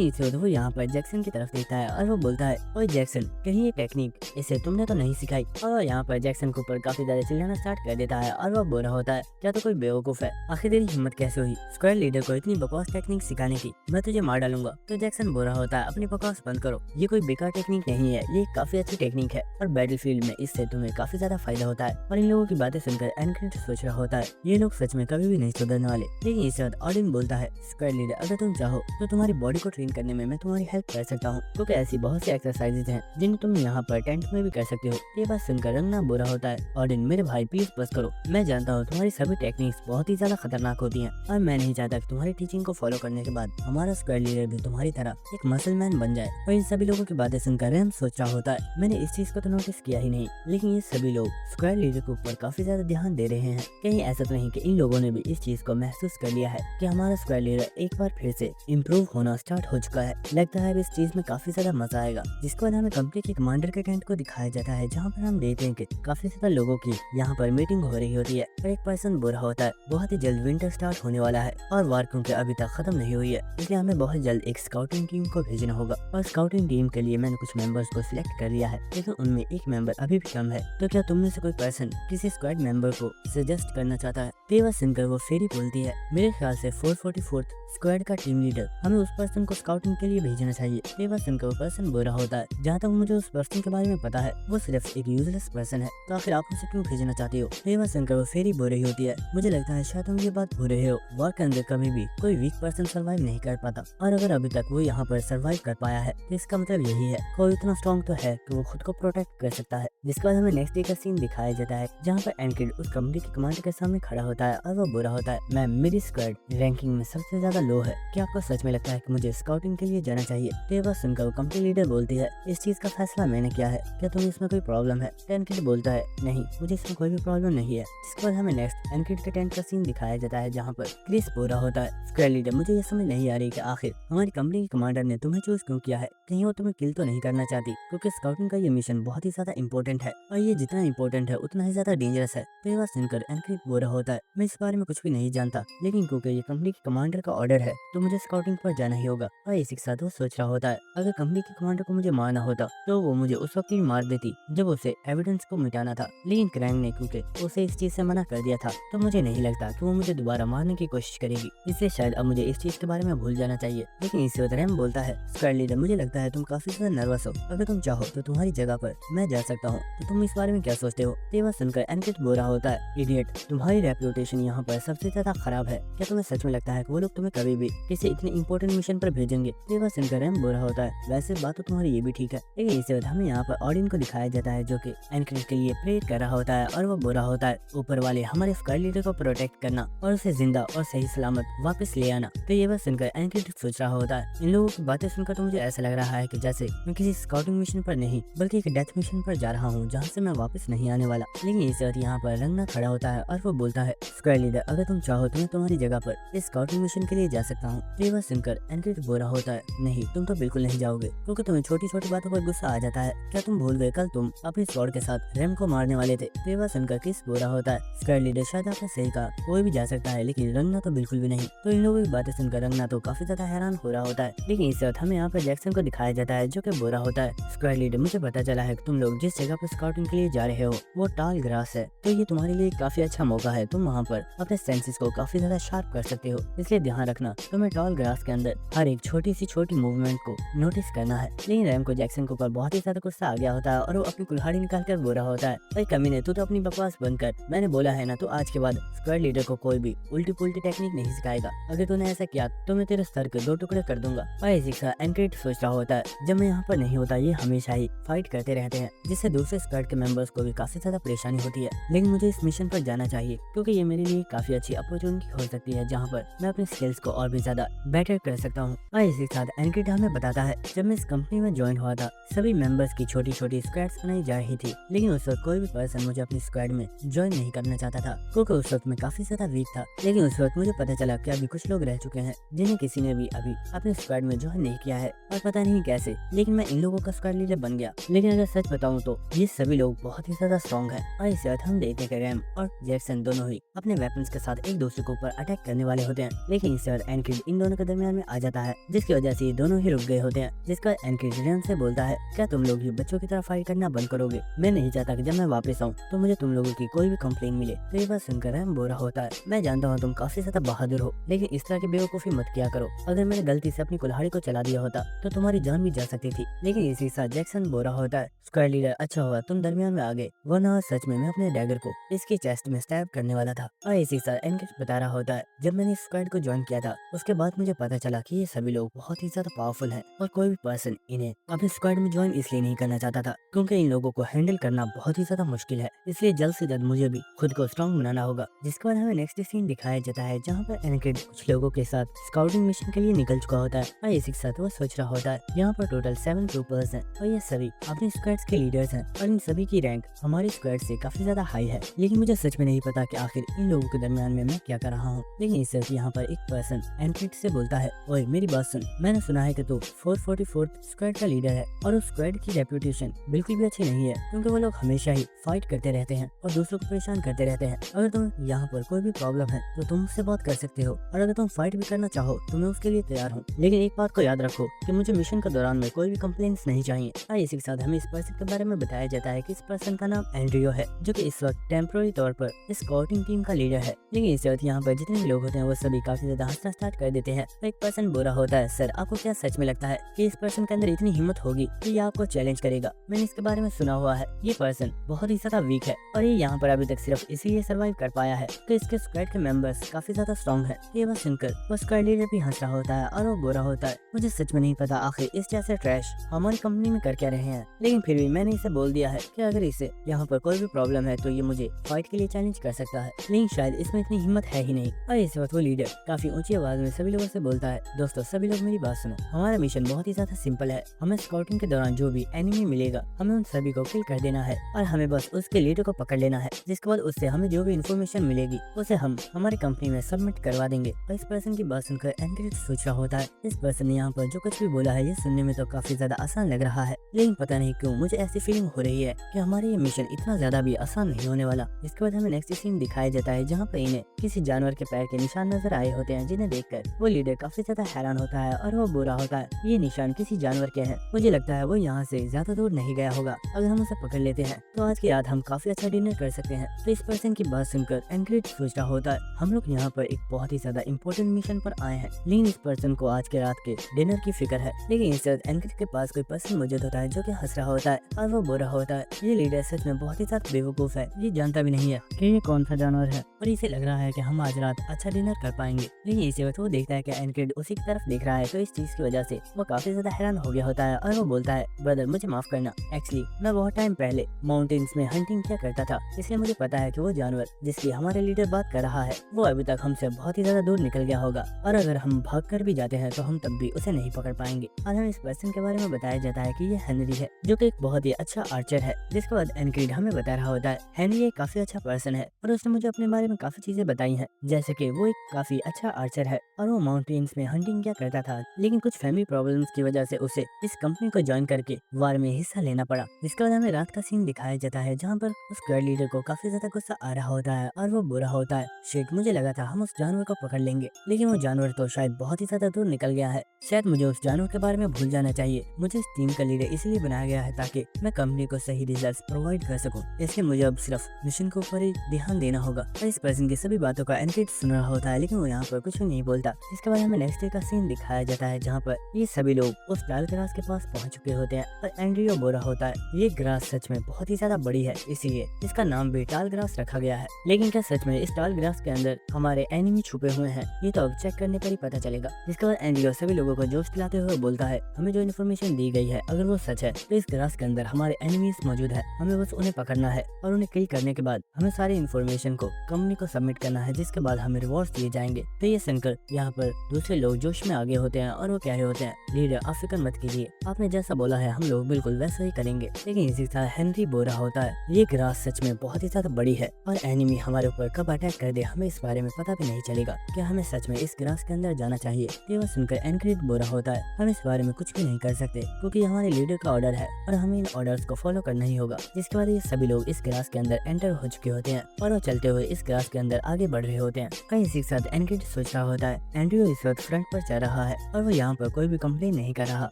इसी वक्त वो यहाँ पर जैक्सन की तरफ देखता है और वो बोलता है, ओए जैक्सन, कहीं ये टेक्निक इसे तुमने तो नहीं सिखाई। और यहाँ पर जैक्सन के ऊपर काफी ज्यादा चिल्लाना स्टार्ट कर देता है और वो बोल रहा होता है, क्या तो कोई बेवकूफ है, आखिर तेरी हिम्मत कैसे हुई स्क्वाड लीडर को इतनी बकवास टेक्निक सिखाने की, मैं तुझे मार डालूंगा। तो जैक्सन बोल रहा होता है, अपनी बकवास बंद करो, ये कोई बेकार टेक्निक नहीं है, ये काफी अच्छी टेक्निक है और बैटलफील्ड में इससे तुम्हें काफी ज्यादा फायदा होता है। और इन लोगों की बातें सुनकर एनक्रिड सोच रहा होता है, ये लोग सच में कभी भी नहीं सुधरने वाले। लेकिन इस वक्त ऑडिन बोलता है, स्क्वाड लीडर, अगर तुम चाहो तो तुम्हारी बॉडी को ट्रेन करने में मैं तुम्हारी हेल्प कर सकता हूँ, क्योंकि ऐसी बहुत सी एक्सरसाइजेज हैं जिन्हें तुम यहाँ पर टेंट में भी कर सकते हो। ये बात सुनकर रंगना बुरा होता है, ऑडिन मेरे भाई प्लीज बस करो, मैं जानता हूँ तुम्हारी सभी टेक्निक्स बहुत ही ज्यादा खतरनाक होती हैं और मैं नहीं चाहता कि तुम्हारी टीचिंग को फॉलो करने के बाद हमारा स्क्वाड लीडर भी तुम्हारी तरह एक मसल मैन बन जाए। और इन सभी लोगों की बातें सुनकर रैम सोच रहा होता है, मैंने इस चीज को तो नोटिस किया ही नहीं, लेकिन ये सभी लोग स्क्वाड लीडर के ऊपर काफी ज्यादा ध्यान दे रहे हैं। कहीं ऐसा तो नहीं कि इन लोगों ने भी इस चीज को महसूस कर लिया है कि हमारा स्क्वाड लीडर एक बार फिर से इम्प्रूव होना स्टार्ट हो चुका है। लगता है इस चीज में काफी ज्यादा मजा आएगा। जिसके बाद हमें कंपनी के कमांडर के टेंट को दिखाया जाता है, जहाँ पर हम देखते हैं कि काफी ज्यादा लोगों की यहाँ पर मीटिंग हो रही होती है और एक पर्सन बोल रहा होता है, बहुत ही जल्द विंटर स्टार्ट होने वाला है और वार क्योंकि अभी तक खत्म नहीं हुई है, इसलिए हमें बहुत जल्द एक स्काउटिंग टीम को भेजना होगा। और स्काउटिंग टीम के लिए मैंने कुछ मेंबर्स को सिलेक्ट कर लिया है, लेकिन उनमें एक मेंबर अभी भी कम है। तो क्या तुम में से कोई पर्सन किसी स्क्वाड मेंबर को सजेस्ट करना चाहता है? तेवा सुनकर वो फेरी बोलती है, मेरे ख्याल से 444 स्क्वाड का टीम लीडर, हमें उस पर्सन को स्काउटिंग के लिए भेजना चाहिए। तेवा सुनकर वो पर्सन बोल रहा होता है, जहाँ तक मुझे उस पर्सन के बारे में पता है वो सिर्फ एक यूजलेस पर्सन है, तो आखिर आप उसे क्यों भेजना चाहते हो? तेवा सुनकर वो फेरी बोल रही होती है, मुझे लगता है शायद तुम ये बात भूल रहे हो, वॉर के अंदर कभी भी कोई वीक पर्सन सर्वाइव नहीं कर पाता, और अगर अभी तक वो यहाँ पर सर्वाइव कर पाया है तो इसका मतलब यही है कोई इतना स्ट्रॉन्ग तो है कि वो खुद को प्रोटेक्ट कर सकता है। जिसके बाद हमें नेक्स्ट डे का सीन दिखाया जाता है, जहाँ पर एनकिड उस कंपनी के कमांडर के सामने खड़ा होता है और वो बोल रहा होता है, मैम मेरी स्क्वाड रैंकिंग में सबसे ज्यादा लो है, क्या आपको सच में लगता है कि मुझे स्काउटिंग के लिए जाना चाहिए? तो ये बात सुनकर वो कंपनी लीडर बोलती है, इस चीज का फैसला मैंने किया है, क्या तुम्हें इसमें कोई प्रॉब्लम है? एनकिड बोलता है, नहीं मुझे इसमें कोई भी प्रॉब्लम नहीं है। जिसके बाद हमें नेक्स्ट एनकिड के टेंट का सीन दिखाया जाता है, जहाँ पर क्रिस बोल रहा होता है, स्क्वाड लीडर मुझे ये समझ नहीं आ रही कि आखिर हमारी कंपनी के कमांडर ने तुम्हें चूज क्यों किया है, कहीं वो तुम्हें किल तो नहीं करना चाहती, क्योंकि स्काउटिंग का ये मिशन बहुत ही ज्यादा इंपॉर्टेंट है और ये जितना इंपॉर्टेंट है उतना ही ज्यादा डेंजरस है। तो ये बात सुनकर एनकिड बोल रहा होता है, मैं इस बारे में कुछ भी नहीं जानता, लेकिन क्योंकि ये कंपनी के कमांडर का ऑर्डर है तो मुझे स्काउटिंग पर जाना ही होगा। और इसी के साथ वो सोच रहा होता है, अगर कंपनी के कमांडर को मुझे मारना होता तो वो मुझे उस वक्त ही मार देती जब उसे एविडेंस को मिटाना था, लेकिन क्रैंक ने क्योंकि उसे इस चीज से मना कर दिया था तो मुझे नहीं लगता कि वो मुझे दोबारा मारने की कोशिश करेगी, इसलिए शायद अब मुझे इस चीज के बारे में भूल जाना चाहिए। लेकिन इसी वक्त रैम बोलता है, स्क्वाड लीडर मुझे लगता है तुम काफी ज्यादा नर्वस हो, अगर तुम चाहो तो तुम्हारी जगह पर मैं जा सकता हूँ, तो तुम इस बारे में क्या सोचते हो? तेवा सुनकर एनकिड बोल रहा होता है, इडियट तुम्हारी रेपुटेशन यहाँ पर सबसे ज्यादा खराब है, क्या तुम्हें सच में लगता है कि वो लोग तुम्हें कभी भी किसी इतने इंपॉर्टेंट मिशन पर भेजेंगे? तेवा सुनकर रैम बोल रहा होता है, वैसे बात तो तुम्हारी ये भी ठीक है, लेकिन इसी वक्त हमें यहाँ पर ऑडिन को दिखाया जाता है जो कि एनकिड के लिए प्रे कर रहा होता है और वो बोल रहा होता है, ऊपर वाले हमारे स्क्वाड लीडर को प्रोटेक्ट करना और उसे जिंदा और सही सलामत वापस ले आना। तो ये बात सुनकर एनकिड सोच रहा होता है, इन लोगों की बातें सुनकर तो मुझे ऐसा लग रहा है कि जैसे मैं किसी स्काउटिंग मिशन पर नहीं बल्कि एक डेथ मिशन पर जा रहा हूँ, जहाँ से मैं वापस नहीं आने वाला। लेकिन इस वक्त यहाँ पर रंगना खड़ा होता है और वो बोलता है, स्क्वाड लीडर अगर तुम चाहो तो मैं तुम्हारी जगह पर इस स्काउटिंग मिशन के लिए जा सकता हूँ। तो ये बात सुनकर एनकिड बोल रहा होता है, नहीं तुम तो बिल्कुल नहीं जाओगे, क्योंकि तुम्हें छोटी छोटी बातों पर गुस्सा आ जाता है, क्या तुम भूल गए कल तुम अपनी स्वॉर्ड के साथ रैम को मारने वाले थे? तो ये बात सुनकर किस बोल रहा होता है, स्क्वाड लीडर शायद आपने सही कहा, कोई भी जा सकता है लेकिन रंगना तो बिल्कुल भी नहीं। तो इन लोगों की बातें सुनकर रंगना तो काफी ज्यादा हैरान हो रहा होता है। लेकिन इस वक्त हमें यहाँ पर जैक्सन को दिखाया जाता है जो कि बोल रहा होता है, स्क्वाड लीडर मुझे पता चला है कि तुम लोग जिस जगह पर स्काउटिंग के लिए जा रहे हो वो टाल ग्रास है, तो ये तुम्हारे लिए काफी अच्छा मौका है, तुम वहाँ पर अपने सेंसेस को काफी ज्यादा शार्प कर सकते हो, इसलिए ध्यान रखना तुम्हें टाल ग्रास के अंदर हर एक छोटी सी छोटी मूवमेंट को नोटिस करना है। लेकिन रैम को जैक्सन के ऊपर बहुत ही ज्यादा गुस्सा आ गया होता है और वो अपनी कुल्हाड़ी निकाल कर बोल रहा होता है, भाई कमीने तू तो अपनी बकवास बंद कर, मैंने बोला है ना, तो आज के बाद स्क्वाड लीडर को कोई भी उल्टी पुल्टी टेक्निक नहीं सिखाएगा, अगर तूने ऐसा किया तो मैं तेरे सर के 2 टुकड़े कर दूंगा। और इसी के साथ एनकिड सोच रहा होता है, जब मैं यहाँ पर नहीं होता ये हमेशा ही फाइट करते रहते हैं, जिससे दूसरे स्क्वाड के मेंबर्स को भी काफी ज्यादा परेशानी होती है, लेकिन मुझे इस मिशन पर जाना चाहिए क्योंकि ये मेरे लिए काफी अच्छी अपॉर्चुनिटी हो सकती है, जहाँ पर मैं अपनी स्किल्स को और भी ज्यादा बेटर कर सकता हूँ। और इसी के साथ एनकिड हमें बताता है, जब मैं इस कंपनी में ज्वाइन हुआ था सभी मेंबर्स की छोटी छोटी स्क्वाड्स बनाई जा रही थी, लेकिन उस वक्त कोई भी पर्सन मुझे अपनी स्क्वाड में ज्वाइन नहीं करना चाहता था, क्योंकि उस वक्त मैं काफी ज्यादा वीक था। लेकिन उस वक्त मुझे पता चला कि अभी कुछ लोग रह चुके हैं जिन्हें किसी ने भी अभी अपने स्क्वाड में ज्वाइन नहीं किया है, और पता नहीं कैसे, लेकिन मैं इन लोगों का स्क्वाड लीडर बन गया। लेकिन अगर सच बताऊं तो ये सभी लोग बहुत ही ज्यादा स्ट्रॉन्ग है, और इस वक्त हम देखते हैं कि रैम और जैक्सन दोनों ही अपने वेपन्स के साथ एक दूसरे के ऊपर अटैक करने वाले होते हैं। लेकिन लेकिन इससे बाद एनक्रिड इन दोनों के दरमियान में आ जाता है, जिसकी वजह से ये दोनों ही रुक गए होते हैं। जिसका एनक्रिड रेन से बोलता है, क्या तुम लोग भी बच्चों की तरह फाइट करना बंद करोगे? मैं नहीं चाहता कि जब मैं वापस आऊँ तो मुझे तुम लोगों की कोई भी कंप्लेन मिले। तो ये बात सुनकर रैम बुरा होता है, मैं जानता हूँ तुम काफी ज्यादा बहादुर हो, लेकिन इस तरह की बेवकूफी मत किया करो। अगर मैंने गलती से अपनी कुल्हाड़ी को चला दिया होता तो तुम्हारी जान भी जा सकती थी। लेकिन इसी साथ जैक्सन बुरा होता है, स्क्वाड लीडर अच्छा हुआ तुम दरमियान में आ गए, वरना सच में मैं अपने डैगर को इसकी चेस्ट में स्टैब करने वाला था। और इसी साथ एनक्रिड बता रहा होता है, जब मैंने स्क्वाड को ज्वाइन किया था उसके बाद मुझे पता चला कि ये सभी लोग बहुत ही ज्यादा पावरफुल हैं और कोई भी पर्सन इन्हें अपने स्क्वाड में ज्वाइन इसलिए नहीं करना चाहता था क्योंकि इन लोगों को हैंडल करना बहुत ही ज्यादा मुश्किल है। इसलिए जल्द से जल्द मुझे भी खुद को स्ट्रॉन्ग बनाना होगा। जिसके बाद हमें नेक्स्ट सीन दिखाया जाता है जहाँ पर एनक्रिड कुछ लोगों के साथ स्काउटिंग मिशन के लिए निकल चुका होता है और इसी के साथ वो सोच रहा होता है यहाँ पर टोटल 7 ट्रूपर्स हैं और ये सभी अपने स्क्वाड्स के लीडर्स हैं और इन सभी की रैंक हमारे स्क्वाड से काफी ज्यादा हाई है। लेकिन मुझे सच में नहीं पता कि आखिर इन लोगों के दरमियान में मैं क्या कर रहा हूँ। लेकिन इस वक्त यहाँ पर एक पर्सन एनक्रिड से बोलता है, ओए मेरी बात सुन, मैंने सुना है कि तू 444 स्क्वाड का लीडर है और उस स्क्वाड की रेपुटेशन बिल्कुल भी अच्छी नहीं है क्योंकि वो लोग हमेशा ही फाइट करते रहते हैं और दूसरों को परेशान करते रहते हैं। अगर तुम यहाँ पर कोई भी प्रॉब्लम है तो तुम मुझसे बात कर सकते हो और अगर तुम फाइट भी करना चाहो तो मैं उसके लिए तैयार हूँ। लेकिन एक बात को याद रखो कि मुझे मिशन के दौरान में कोई भी कंप्लेंट्स नहीं चाहिए। और इसी के साथ हमें इस पर्सन के बारे में बताया जाता है कि इस पर्सन का नाम एंड्रियो है जो कि इस वक्त टेम्पोररी तौर पर स्काउटिंग टीम का लीडर है। लेकिन इस वक्त यहाँ पर जितने भी लोग होते हैं वो सभी काफी ज्यादा हंसना स्टार्ट कर देते हैं। तो एक पर्सन बुरा होता है, सर आपको क्या सच में लगता है कि इस पर्सन के अंदर इतनी हिम्मत होगी कि ये आपको चैलेंज करेगा? मैंने इसके बारे में सुना हुआ है, ये पर्सन बहुत ही ज्यादा वीक है और ये यहाँ पर अभी तक सिर्फ इसीलिए सर्वाइव कर पाया है कि इसके स्क्वाड के मेंबर्स काफी ज्यादा स्ट्रॉन्ग है। ये बात सुनकर वो स्क्वाड लीडर भी हंस रहा होता है और वो बुरा होता है, मुझे सच में नहीं पता आखिर इस जैसे ट्रैश हमारी कंपनी में कर क्या रहे हैं, लेकिन फिर भी मैंने इसे बोल दिया है कि अगर इसे यहाँ पर कोई भी प्रॉब्लम है तो ये मुझे फाइट के लिए चैलेंज कर सकता है। लेकिन शायद इसमें इतनी हिम्मत है ही नहीं। और इस वक्त वो लीडर काफी ऊंची आवाज में सभी लोगों से बोलता है, दोस्तों सभी लोग मेरी बात सुनो, हमारा मिशन बहुत ही ज्यादा सिंपल है। हमें स्काउटिंग के दौरान जो भी एनिमी मिलेगा हमें उन सभी को किल कर देना है और हमें बस उसके लीडर को पकड़ लेना है। जिसके बाद उससे हमें जो भी इन्फॉर्मेशन मिलेगी उसे हम हमारी कंपनी में सबमिट करवा देंगे। और इस पर्सन की बात सुनकर एनक्रिड सोच रहा होता है, इस पर्सन ने यहाँ पर जो कुछ भी बोला है ये सुनने में तो काफी ज्यादा आसान लग रहा है, लेकिन पता नहीं क्यों मुझे ऐसी फीलिंग हो रही है कि हमारा ये मिशन इतना ज्यादा भी आसान नहीं होने वाला। इसके बाद हमें नेक्स्ट सीन दिखाया जाता है जहाँ पर इन्हें किसी जानवर के पैर के निशान नजर आए होते हैं जिन्हें देखकर वो लीडर काफी ज्यादा हैरान होता है और वो बुरा होता है, ये निशान किसी जानवर के हैं, मुझे लगता है वो यहाँ से ज्यादा दूर नहीं गया होगा। अगर हम उसे पकड़ लेते हैं तो आज की रात हम काफी अच्छा डिनर कर सकते हैं। तो इस पर्सन की बात सुनकर एनक्रिड सोच रहा होता है, हम लोग यहाँ पर एक बहुत ही ज्यादा इंपॉर्टेंट मिशन पर आए हैं, लेकिन इस पर्सन को आज के रात के डिनर की फिक्र है। लेकिन इस वक्त एनक्रिड के पास कोई पर्सन मौजूद होता है जो कि हंस रहा होता है और वो बुरा होता है, ये लीडर सच में बहुत ही ज्यादा बेवकूफ है, ये जानता भी नहीं है कि ये कौन सा जानवर है और इसे लग रहा है कि हम आज रात अच्छा डिनर कर पाएंगे। लेकिन इसी वक्त वो देखता है कि एनक्रिड उसी की तरफ देख रहा है, तो इस चीज की वजह से वो काफी ज्यादा हैरान हो गया होता है और वो बोलता है, ब्रदर मुझे माफ करना, एक्चुअली मैं बहुत टाइम पहले माउंटेन्स में हंटिंग किया करता था, इसलिए मुझे पता है कि वो जानवर जिसकी हमारे लीडर बात कर रहा है वो अभी तक हमसे बहुत ही ज्यादा दूर निकल गया होगा और अगर हम भाग कर भी जाते हैं तो हम तब भी उसे नहीं पकड़ पाएंगे। और हमें इस पर्सन के बारे में बताया जाता है कि ये हेनरी है जो कि एक बहुत ही अच्छा आर्चर है। जिसके बाद एनक्रिड हमें बता रहा होता है, हेनरी एक काफी अच्छा पर्सन है और उसने मुझे अपने बारे में काफी चीजें बताई हैं, जैसे कि वो एक काफी अच्छा आर्चर है और वो माउंटेन्स में हंटिंग किया करता था, लेकिन कुछ फैमिली प्रॉब्लम्स की वजह से उसे इस कंपनी को ज्वाइन करके वार में हिस्सा लेना पड़ा। जिसके बाद हमें रात का सीन दिखाया जाता है जहाँ पर उस स्क्वाड लीडर को काफी ज्यादा गुस्सा आ रहा होता है और वो बुरा होता है, शिट मुझे लगा था हम उस जानवर को पकड़ लेंगे, लेकिन वो जानवर तो शायद बहुत ही ज्यादा दूर निकल गया है, शायद मुझे उस जानवर के बारे में भूल जाना चाहिए। मुझे इस टीम का लीडर इसलिए बनाया गया है ताकि मैं कंपनी को सही रिजल्ट प्रोवाइड कर सकूं, इसलिए मुझे अब सिर्फ मिशन के ऊपर ही ध्यान देना होगा। और इस पर्सन की सभी बातों का एनक्रिड सुन रहा होता है, लेकिन वो यहाँ पर कुछ भी नहीं बोलता। इसके बाद हमें नेक्स्ट डे का सीन दिखाया जाता है जहाँ पर ये सभी लोग उस टाल ग्रास के पास पहुंच चुके होते हैं और एंड्रियो बोरा होता है, ये ग्रास सच में बहुत ही ज्यादा बड़ी है, इसीलिए इसका नाम भी टाल ग्रास रखा गया है। लेकिन क्या सच में इस टाल ग्रास के अंदर हमारे एनिमी छुपे हुए हैं, ये तो अब चेक करने पर ही पता चलेगा। जिसके बाद एंड्रियो सभी लोगों को जोश दिलाते हुए बोलता है, हमें जो इन्फॉर्मेशन दी गई है अगर वो सच है तो इस ग्रास के अंदर हमारे एनिमीज मौजूद है, हमें बस उन्हें पकड़ना है और उन्हें किल करने के बाद हमें सारी इन्फॉर्मेशन को कंपनी को सबमिट करना है, जिसके बाद हमें रिवॉर्ड्स दिए जाएंगे। तो ये सुनकर यहाँ पर दूसरे लोग जोश में आगे होते हैं और वो कह रहे होते हैं, लीडर आप फिक्र मत कीजिए, आपने जैसा बोला है हम लोग बिल्कुल वैसा ही करेंगे। लेकिन इसी तरह हेनरी बोरा होता है, ये ग्रास सच में बहुत ही ज्यादा बड़ी है और एनिमी हमारे ऊपर कब अटैक कर दे हमें इस बारे में पता भी नहीं चलेगा, क्या हमें सच में इस ग्रास के अंदर जाना चाहिए। ये वह सुनकर एनक्रिड बोरा होता है, हम इस बारे में कुछ भी नहीं कर सकते क्योंकि हमारे लीडर का ऑर्डर है और हमें इन ऑर्डर्स को फॉलो करना ही होगा। जिसके बाद ये सभी लोग इस ग्रास के अंदर एंटर हो चुके होते हैं और वो चलते हुए इस ग्रास के अंदर आगे बढ़ रहे होते हैं। कहीं इसी के साथ एनक्रिड सोच रहा होता है। एंड्रयू इस वक्त फ्रंट पर चल रहा है और वो यहाँ पर कोई भी कंप्लेन नहीं कर रहा।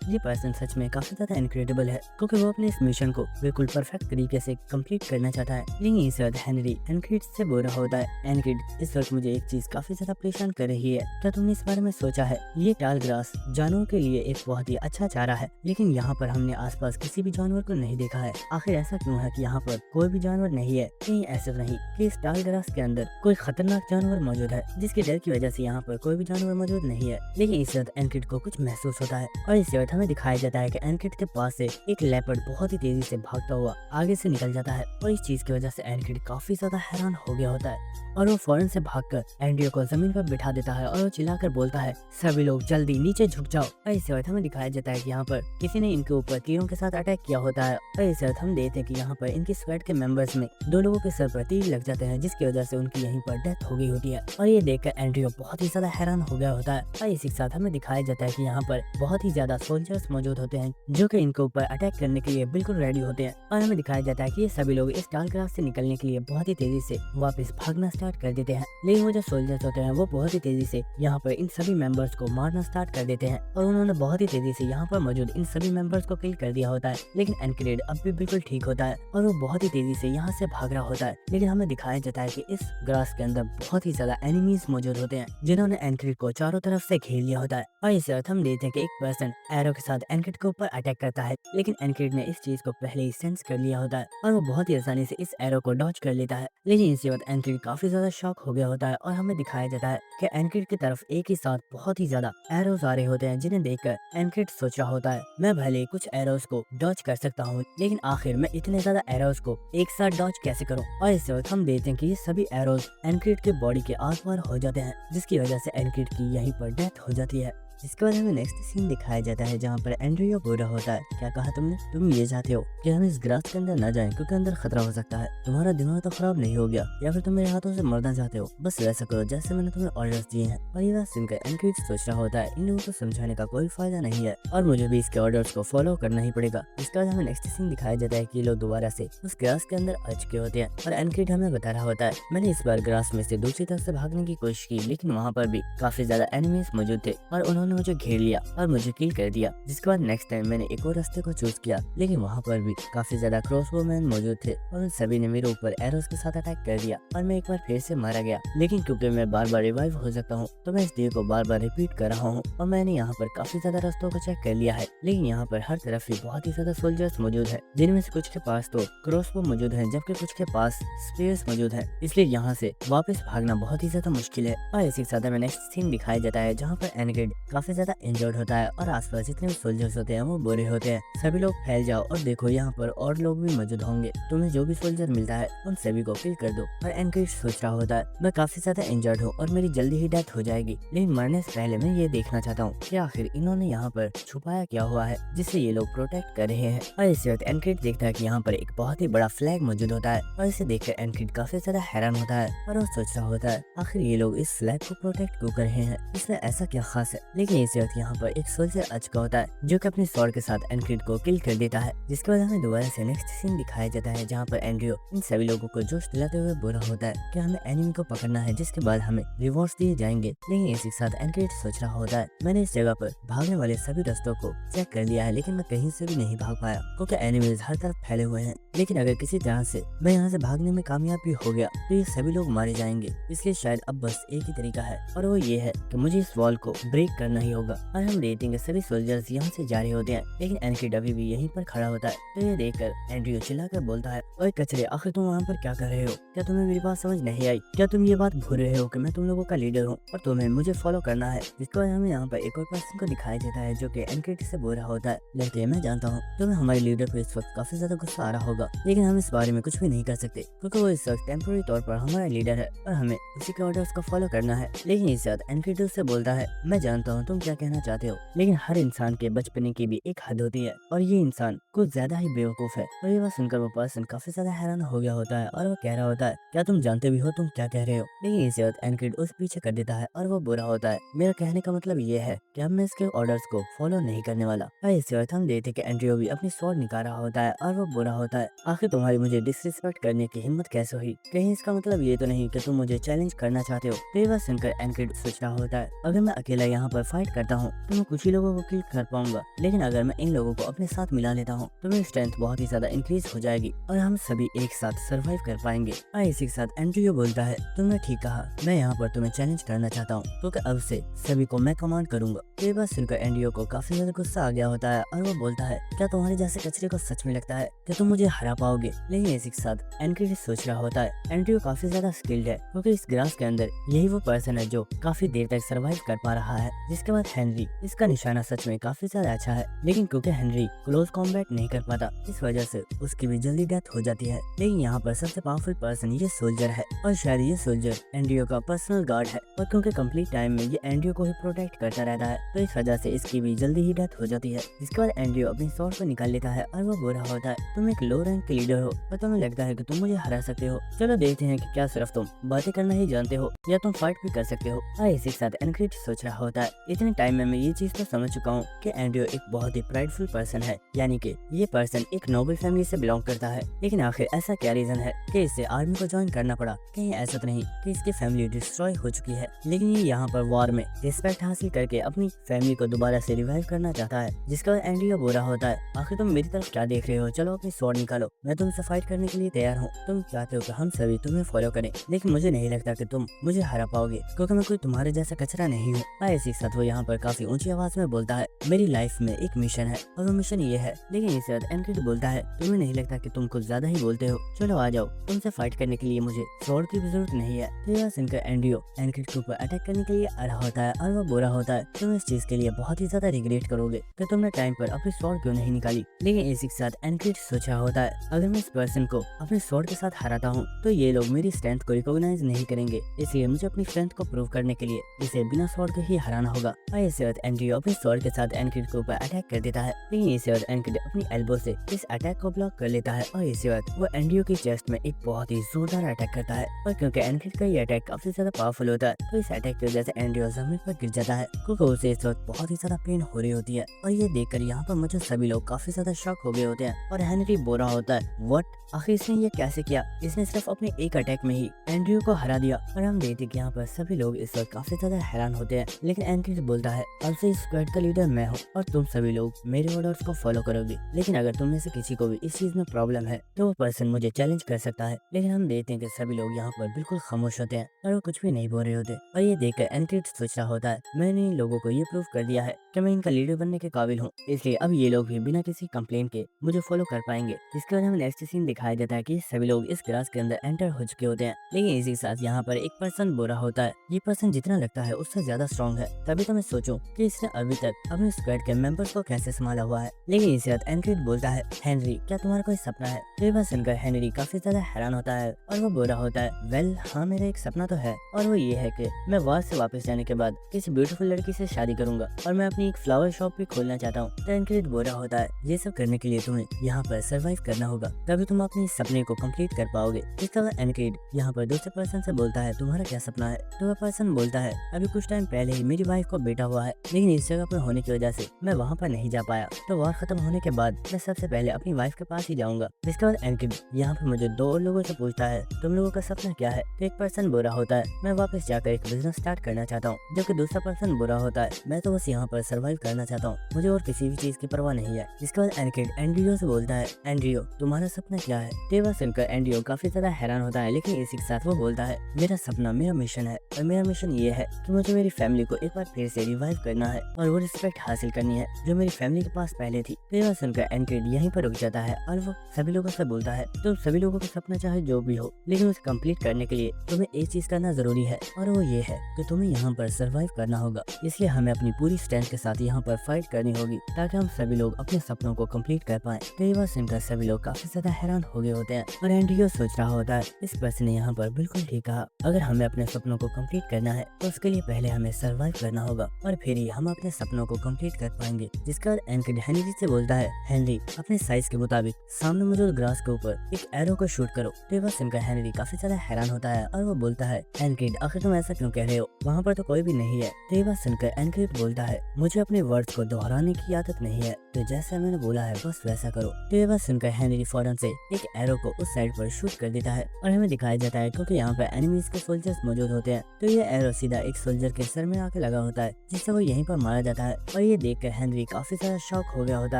ये पर्सन सच में काफी ज्यादा इनक्रेडिबल है, क्योंकि वो अपने इस मिशन को बिल्कुल परफेक्ट तरीके से कंप्लीट करना चाहता है। लेकिन इस वक्त हेनरी एनक्रिड से बोल रहा होता है, एनक्रिड इस वक्त मुझे एक चीज काफी ज्यादा परेशान कर रही है। क्या तुमने इस बारे में सोचा है? ये टाल ग्रास जानवरों के लिए एक बहुत ही अच्छा चारा है, लेकिन यहाँ पर हमने आसपास किसी भी जानवर को नहीं देखा है। आखिर ऐसा क्यों है कि यहाँ पर कोई भी जानवर नहीं है? कहीं ऐसा नहीं कि इस टाल ग्रास के अंदर कोई खतरनाक जानवर मौजूद है, जिसके डर की वजह से यहाँ पर कोई भी जानवर मौजूद नहीं है। लेकिन इस वक्त एनक्रिड को कुछ महसूस होता है और इस वक्त हमें दिखाया जाता है कि एनक्रिड के पास से एक लेपर्ड बहुत ही तेजी से भागता हुआ आगे से निकल जाता है और इस चीज की वजह से एनक्रिड काफी ज्यादा हैरान हो गया होता है और वो फौरन से भागकर एंड्रयू को जमीन पर बिठा देता है और वो चिल्लाकर बोलता है, सभी लोग जल्दी नीचे झुक जाओ। और इस वक्त हमें दिखाया जाता है कि यहाँ पर किसी ने इनके ऊपर तीरों के साथ अटैक किया होता है और इस वक्त हम देखते हैं कि यहाँ पर इनकी स्क्वाड के मेंबर्स में 2 लोगों के सर पर तीर लग जाते हैं, जिसकी वजह से उनकी यहीं पर डेथ हो गई होती है। और ये देखकर एंड्रयू बहुत ही ज्यादा हैरान हो गया होता है और इसी के साथ हमें दिखाया जाता है कि यहाँ पर बहुत ही ज्यादा सोल्जर्स मौजूद होते हैं जो कि इनके ऊपर अटैक करने के लिए बिल्कुल रेडी होते हैं। और हमें दिखाया जाता है कि ये सभी लोग इस टाल ग्रास से निकलने के लिए बहुत ही तेजी से वापस भागना स्टार्ट कर देते हैं। लेकिन वो जो सोल्जर्स होते हैं वो बहुत ही तेजी से यहाँ पर इन सभी मेंबर्स को मारना स्टार्ट कर देते हैं और उन्होंने बहुत ही तेजी से यहाँ पर मौजूद इन सभी मेंबर्स को किल कर दिया होता है। लेकिन एनक्रिड अब भी बिल्कुल ठीक होता है और वो बहुत ही तेजी से यहाँ से भाग रहा होता है। लेकिन हमें दिखाया जाता है कि इस ग्रास के अंदर बहुत ही ज्यादा एनिमीज मौजूद होते हैं जिन्होंने एनक्रिड को चारों तरफ से घेर लिया होता है। और इस वक्त हम देखते हैं कि एक पर्सन एरो के साथ एनक्रिड के ऊपर अटैक करता है, लेकिन एनक्रिड ने इस चीज को पहले ही सेंस कर लिया होता है और वो बहुत ही आसानी से इस एरो को डॉज कर लेता है। लेकिन इसी वक्त एनक्रिड काफी ज्यादा शॉक हो गया होता है और हमें दिखाया जाता है कि एनक्रिड की तरफ एक ही साथ बहुत ही ज्यादा एरोज आ रहे होते हैं, जिन्हें देखकर एनक्रिड सोच रहा होता है, मैं भले ही कुछ एरोज को डॉज कर सकता हूँ, लेकिन आखिर मैं इतने ज्यादा एरोज को एक साथ डॉज कैसे करूँ। और इस वक्त हम देखते हैं कि ये सभी एरोज एनक्रिड के बॉडी के आर पार हो जाते हैं, जिसकी वजह से एनक्रिड की यहीं पर डेथ हो जाती है। इसके बाद हमें नेक्स्ट सीन दिखाया जाता है जहाँ पर एंड्रयू बोल रहा होता है, क्या कहा तुमने? तुम ये चाहते हो कि हम इस ग्रास के अंदर न जाएं क्योंकि अंदर खतरा हो सकता है। तुम्हारा दिमाग तो खराब नहीं हो गया या फिर तुम मेरे हाथों से मरना चाहते हो? बस वैसा करो जैसे मैंने तुम्हें ऑर्डर्स दिए हैं। और ये बात सुनकर एनक्रिड सोच रहा होता है, इन लोगों को समझाने का कोई फायदा नहीं है और मुझे भी इसके ऑर्डर्स को फॉलो करना ही पड़ेगा। इसके बाद हमें नेक्स्ट सीन दिखाया जाता है कि लोग दोबारा से उस ग्रास के अंदर आ चुके होते हैं और एनक्रिड हमें बता रहा होता है, मैंने इस बार ग्रास में से दूसरी तरफ से भागने की कोशिश की, लेकिन वहाँ पर भी काफी ज्यादा एनिमीज मौजूद थे और उन्होंने मुझे घेर लिया और मुझे किल कर दिया। जिसके बाद नेक्स्ट टाइम मैंने एक और रास्ते को चूज किया, लेकिन वहाँ पर भी काफी ज्यादा क्रॉसबो मैन मौजूद थे और उन सभी ने मेरे ऊपर एरोस के साथ अटैक कर दिया और मैं एक बार फिर से मारा गया। लेकिन क्योंकि मैं बार बार रिवाइव हो सकता हूँ तो मैं इस डे को बार बार रिपीट कर रहा हूँ और मैंने यहाँ पर काफी ज्यादा रास्तों को चेक कर लिया है, लेकिन यहाँ पर हर तरफ ही बहुत ही ज्यादा सोल्जर्स मौजूद है, जिनमें से कुछ के पास तो क्रॉसबो मौजूद है जबकि कुछ के पास स्पेयर्स मौजूद है, इसलिए यहाँ से वापस भागना बहुत ही ज्यादा मुश्किल है। और इसी के साथ हमें नेक्स्ट सीन दिखाया जाता है जहाँ पर एनक्रिड काफी ज्यादा इंजर्ड होता है और आसपास जितने भी सोल्जर्स होते हैं वो बुरे होते हैं, सभी लोग फैल जाओ और देखो यहाँ पर और लोग भी मौजूद होंगे, तुम्हें जो भी सोल्जर मिलता है उन सभी को किल कर दो। और एनक्रिड सोच रहा होता है, मैं काफी ज्यादा इंजर्ड हूँ और मेरी जल्दी ही डेथ हो जाएगी, लेकिन मरने से पहले मैं ये देखना चाहता हूँ कि आखिर इन्होंने यहाँ पर छुपाया क्या हुआ है जिससे ये लोग प्रोटेक्ट कर रहे हैं। और इस वक्त एनक्रिड देखता है कि यहाँ पर एक बहुत ही बड़ा फ्लैग मौजूद होता है और इसे देखकर एनक्रिड काफी ज्यादा हैरान होता है और वो सोच रहा होता है, आखिर ये लोग इस फ्लैग को प्रोटेक्ट क्यों कर रहे हैं, इसमें ऐसा क्या खास है। लेकिन इस वक्त यहाँ पर एक सोल्जर आ चुका होता है जो कि अपने स्वॉर्ड के साथ एनक्रिड को किल कर देता है। जिसके बाद हमें दोबारा से नेक्स्ट सीन दिखाया जाता है जहाँ पर एंड्रयू इन सभी लोगों को जोश दिलाते हुए बोल रहा होता है कि हमें एनिमी को पकड़ना है, जिसके बाद हमें रिवॉर्ड्स दिए जाएंगे। लेकिन इसी के साथ एनक्रिड सोच रहा होता है, मैंने इस जगह पर भागने वाले सभी रास्तों को चेक कर लिया है, लेकिन मैं कहीं से भी नहीं भाग पाया क्योंकि एनिमीज हर तरफ फैले हुए हैं। लेकिन अगर किसी तरह से मैं यहाँ से भागने में कामयाब भी हो गया तो ये सभी लोग मारे जाएंगे, इसलिए शायद अब बस एक ही तरीका है और वो ये है कि मुझे इस वॉल को ब्रेक करना ही होगा। और हम देखते हैं सभी सोल्जर्स यहाँ से जा रहे होते हैं, लेकिन एनक्रिड अभी भी यहीं पर खड़ा होता है। तो ये देखकर एंड्रयू चिल्लाकर बोलता है, ओए कचरे, आखिर तुम वहाँ पर क्या कर रहे हो? क्या तुम्हें मेरी बात समझ नहीं आई? क्या तुम ये बात भूल रहे हो कि मैं तुम लोगों का लीडर हूँ और तुम्हें मुझे फॉलो करना है? जिसके बाद हमें यहाँ पर एक और पर्सन को दिखाया जाता है जो कि एनक्रिड से बोल रहा होता है, लगता है मैं जानता हूँ तुम्हें हमारे लीडर को इस वक्त काफी ज्यादा गुस्सा आ रहा होगा, लेकिन हम इस बारे में कुछ भी नहीं कर सकते क्योंकि वो इस वक्त टेम्पोररी तौर पर हमारा लीडर है और हमें उसी के ऑर्डर्स को फॉलो करना है। लेकिन इस बात एनक्रिड से बोलता है, मैं जानता हूँ तुम क्या कहना चाहते हो, लेकिन हर इंसान के बचपने की भी एक हद होती है और ये इंसान कुछ ज्यादा ही बेवकूफ है। और ये बात सुनकर वो पर्सन काफी ज्यादा हैरान हो गया होता है और वो कह रहा होता है, क्या तुम जानते भी हो तुम क्या कह रहे हो। लेकिन इसी वक्त एनकिड उस पीछे कर देता है और वो बुरा होता है। मेरा कहने का मतलब ये है कि अब मैं इसके ऑर्डर्स को फॉलो नहीं करने वाला। और इसी वक्त हम देखते कि एंड्रियो भी अपनी स्वॉर्ड निकाल रहा होता है और वो बुरा होता है। आखिर तुम्हारी मुझे डिसरिस्पेक्ट करने की हिम्मत कैसे हुई, कहीं इसका मतलब ये तो नहीं कि तुम मुझे चैलेंज करना चाहते हो। तो ये बात सुनकर एनकिड सोच रहा होता है, अगर मैं अकेला यहाँ पर फाइट करता हूँ तो मैं कुछ ही लोगों को किल कर पाऊंगा, लेकिन अगर मैं इन लोगों को अपने साथ मिला लेता हूँ तो मेरी स्ट्रेंथ बहुत ही ज्यादा इंक्रीज हो जाएगी और हम सभी एक साथ सर्वाइव कर पाएंगे। और इसी के साथ एंड्रियो बोलता है, तुमने ठीक कहा, मैं यहाँ पर तुम्हें चैलेंज करना चाहता हूँ क्योंकि अब से सभी को मैं कमांड करूंगा। तो ये बात सुनकर एंड्रियो को काफी ज्यादा गुस्सा आ गया होता है और वो बोलता है, क्या तुम्हारे जैसे कचरे को सच में लगता है कि तुम मुझे हरा पाओगे। लेकिन इसी के साथ एनकिड सोच रहा होता है, एंड्रियो काफी ज्यादा स्किल्ड है क्योंकि इस ग्रास के अंदर यही वो पर्सन है जो काफी देर तक सर्वाइव कर पा रहा है। जिसके बाद हेनरी, इसका निशाना सच में काफी ज्यादा अच्छा है, लेकिन क्योंकि हेनरी क्लोज कॉम्बैट नहीं कर पाता इस वजह से उसकी भी जल्दी डेथ हो जाती है। लेकिन यहाँ पर सबसे पावरफुल पर्सन ये सोल्जर है और शायद ये सोल्जर एंड्रियो का पर्सनल गार्ड है और क्योंकि कंप्लीट टाइम में ये एंड्रियो को ही प्रोटेक्ट करता रहता है तो इस वजह से इसकी भी जल्दी ही डेथ हो जाती है। जिसके बाद एंड्रियो अपनी स्वॉर्ड को निकाल लेता है और वो बुरा होता है, तुम एक लो रैंक के लीडर हो और तुम्हें लगता है कि तुम मुझे हरा सकते हो। चलो देखते हैं कि क्या सिर्फ तुम बातें करना ही जानते हो या तुम फाइट भी कर सकते हो। और इसी के साथ एनक्रिड सोच रहा होता है, इतने टाइम में मैं ये चीज तो समझ चुका हूँ कि एंड्रियो एक बहुत ही प्राइडफुल पर्सन है, यानी कि ये पर्सन एक नोबल फैमिली से बिलोंग करता है। लेकिन आखिर ऐसा क्या रीजन है कि इसे आर्मी को ज्वाइन करना पड़ा। कहीं ऐसा तो नहीं कि इसकी फैमिली डिस्ट्रॉय हो चुकी है, लेकिन ये यहाँ पर वॉर में रिस्पेक्ट हासिल करके अपनी फैमिली को दोबारा से रिवाइव करना चाहता है। जिसका एंड्रियो बुरा होता है, आखिर तुम मेरी तरफ क्या देख रहे हो, चलो अपनी स्वॉर्ड निकालो, मैं तुमसे फाइट करने के लिए तैयार हूँ। तुम चाहते हो कि हम सभी तुम्हें फॉलो करें, लेकिन मुझे नहीं लगता कि तुम मुझे हरा पाओगे क्योंकि मैं कोई तुम्हारे जैसा कचरा नहीं हूँ। इसी के साथ वो यहाँ पर काफी ऊंची आवाज में बोलता है, मेरी लाइफ में एक मिशन है और वो मिशन ये है। लेकिन इस वक्त एनक्रिड बोलता है, तुम्हें नहीं लगता कि तुम कुछ ज्यादा ही बोलते हो, चलो आ जाओ, तुमसे फाइट करने के लिए मुझे स्वॉर्ड की भी जरूरत नहीं है। तो यह सुनकर एंड्रियो एनक्रिड के ऊपर अटैक करने के लिए आ रहा होता है और वो बुरा होता है, तुम इस चीज के लिए बहुत ही ज्यादा रिग्रेट करोगे कि तुमने टाइम पर अपनी स्वॉर्ड क्यों नहीं निकाली। लेकिन इसी के साथ एनक्रिड सोच रहा होता है, अगर मैं इस पर्सन को अपने स्वॉर्ड के साथ हराता हूँ तो ये लोग मेरी स्ट्रेंथ को रिकॉग्नाइज नहीं करेंगे, इसलिए मुझे अपनी स्ट्रेंथ को प्रूव करने के लिए इसे बिना स्वॉर्ड के ही हराना होगा। और इसी वक्त एंड्रियो अपने स्वॉर्ड के साथ एनक्रिड के ऊपर अटैक कर देता है, लेकिन इसी वक्त एनक्रिड अपनी एल्बो से इस अटैक को ब्लॉक कर लेता है और इसी वक्त वो एंड्रियो की चेस्ट में एक बहुत ही जोरदार अटैक करता है। और क्योंकि एनक्रिड का ये अटैक काफी ज्यादा पावरफुल होता है तो इस अटैक की वजह से एंड्रियो जमीन पर गिर जाता है क्योंकि उसे इस वक्त बहुत ही ज्यादा पेन हो रही होती है। और ये देखकर यहाँ पर मुझे सभी लोग काफी ज्यादा शॉक हो गए होते हैं और हेनरी बुरा होता है, व्हाट, आखिर इसने ये कैसे किया, इसने सिर्फ अपने एक अटैक में ही एंड्रियो को हरा दिया। और हम देखते कि यहाँ पर सभी लोग इस वक्त काफी ज्यादा हैरान होते हैं। लेकिन एनक्रिड बोलता है, अब से इस स्क्वाड का लीडर मैं हूँ और तुम सभी लोग मेरे ऑर्डर्स को फॉलो करोगे, लेकिन अगर तुम में से किसी को भी इस चीज में प्रॉब्लम है तो वो पर्सन मुझे चैलेंज कर सकता है। लेकिन हम देखते हैं कि सभी लोग यहाँ पर बिल्कुल खामोश होते हैं और वो कुछ भी नहीं बोल रहे होते। और ये देखकर एनक्रिड सोच रहा होता है, मैंने इन लोगों को ये प्रूव कर दिया है कि मैं इनका लीडर बनने के काबिल हूँ, इसलिए अब ये लोग भी बिना किसी कंप्लेंट के मुझे फॉलो कर पाएंगे। जिसके बाद हमें नेक्स्ट सीन दिखाया जाता है कि सभी लोग इस ग्रास के अंदर एंटर हो चुके होते हैं। लेकिन इसी के साथ यहाँ पर एक पर्सन बुरा होता है, ये पर्सन जितना लगता है उससे ज्यादा स्ट्रॉन्ग है। तभी तो मैं सोचूं कि इसने अभी तक अपने स्क्वाड के मेंबर्स को कैसे संभाला हुआ है। लेकिन इसी वक्त एनक्रिड बोलता है, हेनरी क्या तुम्हारा कोई सपना है। तो ये बात सुनकर हेनरी काफी ज्यादा हैरान होता है और वो बुरा होता है, वेल हाँ मेरा एक सपना तो है और वो ये है कि मैं वॉर से वापस जाने के बाद किसी ब्यूटीफुल लड़की से शादी करूंगा और मैं अपनी एक फ्लावर शॉप भी खोलना चाहता हूँ। तो एनक्रिड बुरा होता है, ये सब करने के लिए तुम्हें यहाँ पर सर्वाइव करना होगा, तभी तुम अपने सपने को कंप्लीट कर पाओगे। इस तरह एनक्रिड यहाँ पर दूसरे पर्सन से बोलता है, तुम्हारा क्या सपना है। तो वह पर्सन बोलता है, अभी कुछ टाइम पहले ही मेरी वाइफ को बेटा हुआ है, लेकिन इस जगह पर होने की वजह से मैं वहाँ पर नहीं जा पाया, तो वॉर खत्म होने के बाद मैं सबसे पहले अपनी वाइफ के पास ही जाऊंगा। इसके बाद एनक्रिड यहाँ पर मुझे दो और लोगों से पूछता है, तुम लोगों का सपना क्या है। तो एक पर्सन बुरा होता है, मैं वापस जाकर एक बिजनेस स्टार्ट करना चाहता हूँ। जबकि दूसरा पर्सन बुरा होता है, मैं तो बस यहाँ पर सर्वाइव करना चाहता हूँ, मुझे और किसी भी चीज की परवाह नहीं है। जिसके बाद एनक्रिड एंड्रियो से बोलता है, एंड्रियो तुम्हारा सपना क्या है। तो सुनकर एंड्रियो काफी ज्यादा हैरान होता है, लेकिन इसी के साथ वो बोलता है, मेरा सपना मेरा मिशन है और मेरा मिशन ये है कि मुझे मेरी फैमिली को एक बार फिर से रिवाइव करना है और वो रिस्पेक्ट हासिल करनी है जो मेरी फैमिली के पास पहले थी। तो सुनकर एनक्रिड यहीं पर रुक जाता है और वो सभी लोगों से बोलता है, तो सभी लोगों का सपना चाहे जो भी हो, लेकिन उसे कंप्लीट करने के लिए तुम्हें एक चीज करना जरूरी है और वो ये है कि तुम्हें यहाँ पर सर्वाइव करना होगा। इसलिए हमें अपनी पूरी स्ट्रेंथ के साथ यहाँ पर फाइट करनी होगी ताकि हम सभी लोग अपने सपनों को कंप्लीट कर पाए। तो ये बात सुनकर सभी लोग काफी ज्यादा हैरान हो गए होते हैं और एंड्रियो सोच रहा होता है, इस पर्सन ने यहाँ पर बिल्कुल ठीक कहा, अगर हमें अपने सपनों को कंप्लीट करना है तो उसके लिए पहले हमें सर्वाइव करना होगा। होगा और फिर ही हम अपने सपनों को कंप्लीट कर पाएंगे। जिसके बाद एनकिड हेनरी से बोलता है, हेनरी अपने साइज के मुताबिक सामने मौजूद ग्रास के ऊपर एक एरो को शूट करो। तो ये बात सुनकर हेनरी काफी ज्यादा हैरान होता है और वो बोलता है, एनकिड आखिर तुम ऐसा क्यों कह रहे हो, वहाँ पर तो कोई भी नहीं है। तो ये बात सुनकर एनकिड बोलता है, मुझे अपने वर्ड्स को दोहराने की आदत नहीं है, तो जैसा मैंने बोला है बस वैसा करो। तो ये बात सुनकर हेनरी फौरन से एक एरो को उस साइड पर शूट कर देता है और हमें दिखाया जाता है क्योंकि यहाँ पर एनिमीज के सोल्जर्स मौजूद होते हैं, तो ये एरो सीधा एक सोल्जर के सर में आके लगा होता है, जिससे वो यहीं पर मारा जाता है। और ये देखकर हेनरी काफी ज्यादा शॉक हो गया होता